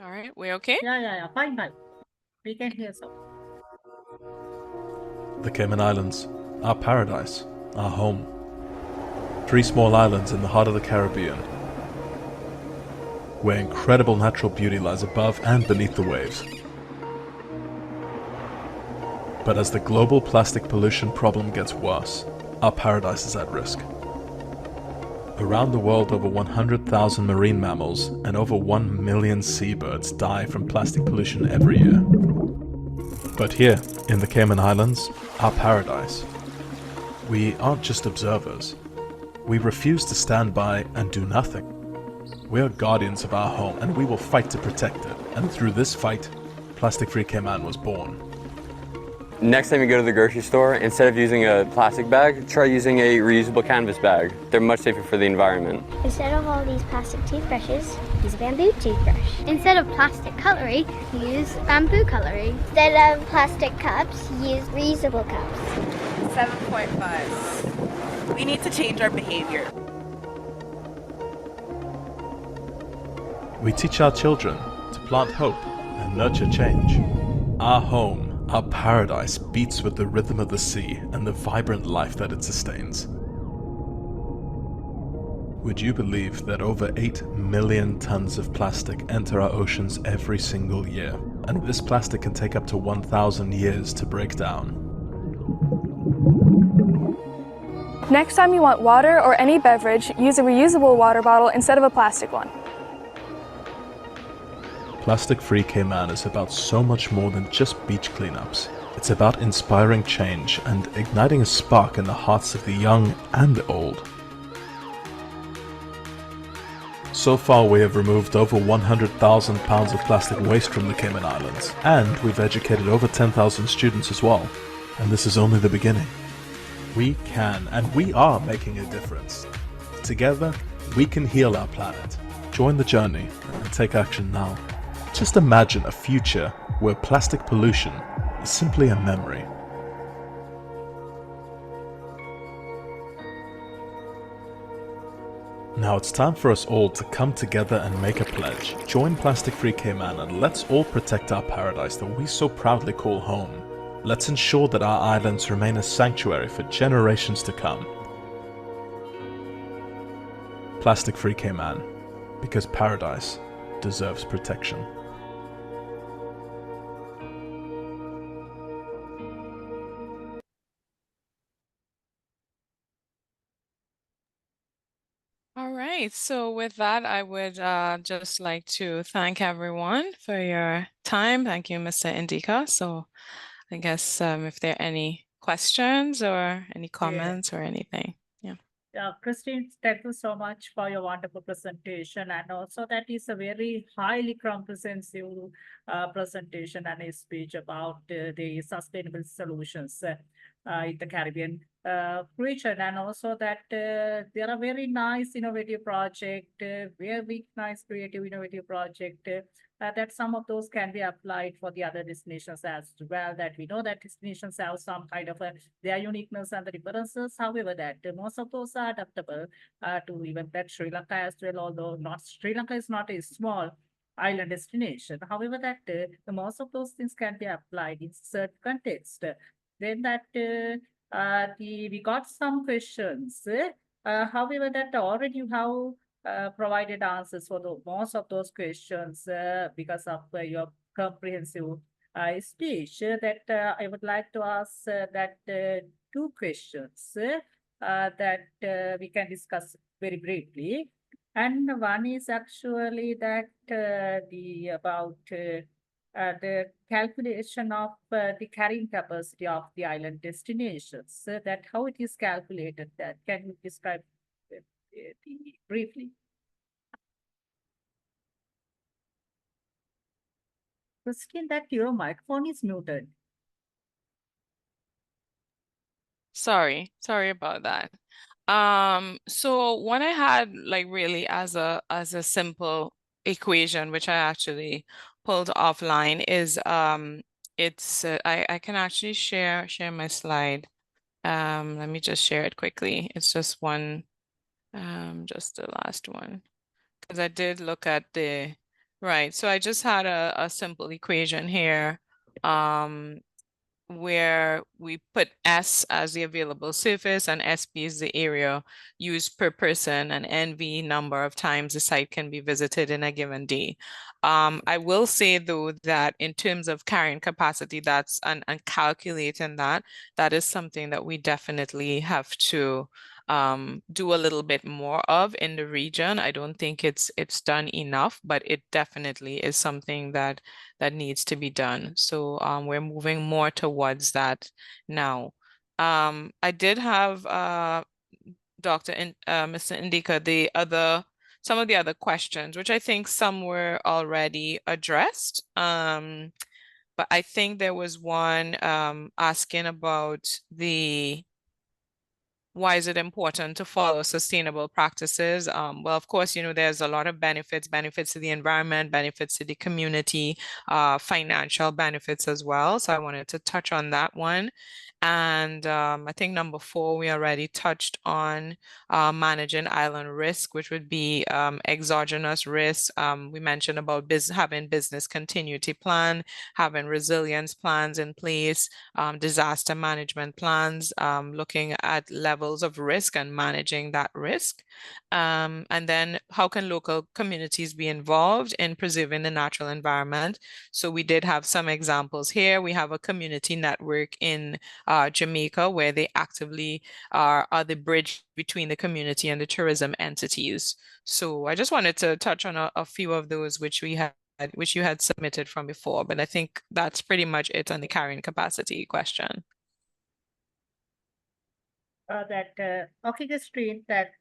All right, we okay? Yeah, fine. We can hear so. The Cayman Islands, our paradise, our home. 3 small islands in the heart of the Caribbean, where incredible natural beauty lies above and beneath the waves. But as the global plastic pollution problem gets worse, our paradise is at risk. Around the world, over 100,000 marine mammals and over 1 million seabirds die from plastic pollution every year. But here, in the Cayman Islands, our paradise, we aren't just observers. We refuse to stand by and do nothing. We are guardians of our home, and we will fight to protect it. And through this fight, Plastic Free Cayman was born. Next time you go to the grocery store, instead of using a plastic bag, try using a reusable canvas bag. They're much safer for the environment. Instead of all these plastic toothbrushes, use a bamboo toothbrush. Instead of plastic cutlery, use bamboo cutlery. Instead of plastic cups, use reusable cups. 7.5. We need to change our behavior. We teach our children to plant hope and nurture change. Our home, our paradise, beats with the rhythm of the sea and the vibrant life that it sustains. Would you believe that over 8 million tons of plastic enter our oceans every single year? And this plastic can take up to 1,000 years to break down. Next time you want water or any beverage, use a reusable water bottle instead of a plastic one. Plastic-Free Cayman is about so much more than just beach cleanups. It's about inspiring change and igniting a spark in the hearts of the young and the old. So far we have removed over 100,000 pounds of plastic waste from the Cayman Islands, and we've educated over 10,000 students as well. And this is only the beginning. We can and we are making a difference. Together, we can heal our planet. Join the journey and take action now. Just imagine a future where plastic pollution is simply a memory. Now it's time for us all to come together and make a pledge. Join Plastic-Free Cayman and let's all protect our paradise that we so proudly call home. Let's ensure that our islands remain a sanctuary for generations to come. Plastic-Free Cayman, because paradise deserves protection. All right, so with that, I would just like to thank everyone for your time. Thank you, Mr. Indika. So I guess if there are any questions or any comments or anything. Yeah. Christine, thank you so much for your wonderful presentation. And also that is a very highly comprehensive presentation and a speech about the sustainable solutions in the Caribbean region. And also that there are very nice innovative project, very nice creative innovative project that some of those can be applied for the other destinations as well, that we know that destinations have some kind of their uniqueness and the differences. However, that most of those are adaptable to even that Sri Lanka as well, although not Sri Lanka is not a small island destination. However, that most of those things can be applied in certain context. Then that we got some questions. However, that already you have provided answers for most of those questions because of your comprehensive speech. That I would like to ask that two questions that we can discuss very briefly. And one is actually that about the calculation of the carrying capacity of the island destinations. That how it is calculated. That can you describe briefly? Christine, that your microphone is muted. Sorry about that. So one I had like really as a simple equation, which I actually pulled offline, is it's I can actually share my slide. Let me just share it quickly. It's just one, just the last one, because I did look at the right. So I just had a simple equation here. Where we put S as the available surface and SP is the area used per person and NV number of times the site can be visited in a given day. I will say though that in terms of carrying capacity, that's and calculating that is something that we definitely have to do a little bit more of in the region. I don't think it's done enough, but it definitely is something that needs to be done. So we're moving more towards that now. I did have Mr. Indika, some of the other questions, which I think some were already addressed. But I think there was one asking about why is it important to follow sustainable practices? Well, of course, there's a lot of benefits to the environment, benefits to the community, financial benefits as well. So I wanted to touch on that one. And I think number 4, we already touched on managing island risk, which would be exogenous risk. We mentioned about having business continuity plan, having resilience plans in place, disaster management plans, looking at levels of risk and managing that risk. And then how can local communities be involved in preserving the natural environment? So we did have some examples here. We have a community network in Jamaica where they actively are the bridge between the community and the tourism entities. So I just wanted to touch on a few of those which we have which you had submitted from before, but I think that's pretty much it on the carrying capacity question. Okay, Christine, that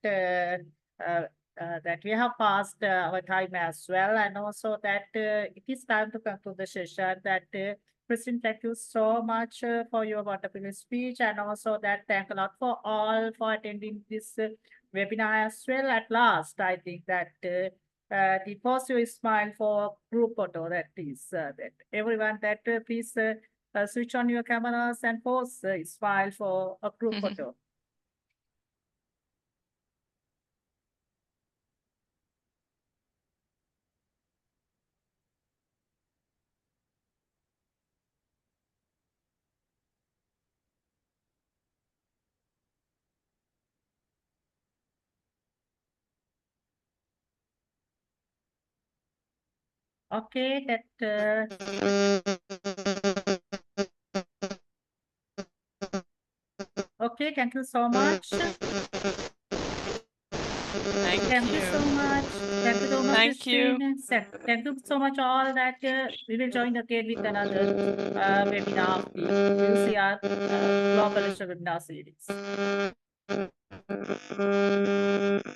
we have passed our time as well, and also that it is time to conclude the session. That Christine, thank you so much for your wonderful speech, and also that thank a lot for all for attending this webinar as well. At last, I think that the post your smile for group photo, that is that everyone that please switch on your cameras and post smile for a group photo. Okay, that okay, thank you so much. Thank you so much. Thank you so much, Thank you. Christine. Thank you so much all that we will join again with another webinar of the UCR Global Webinar Series.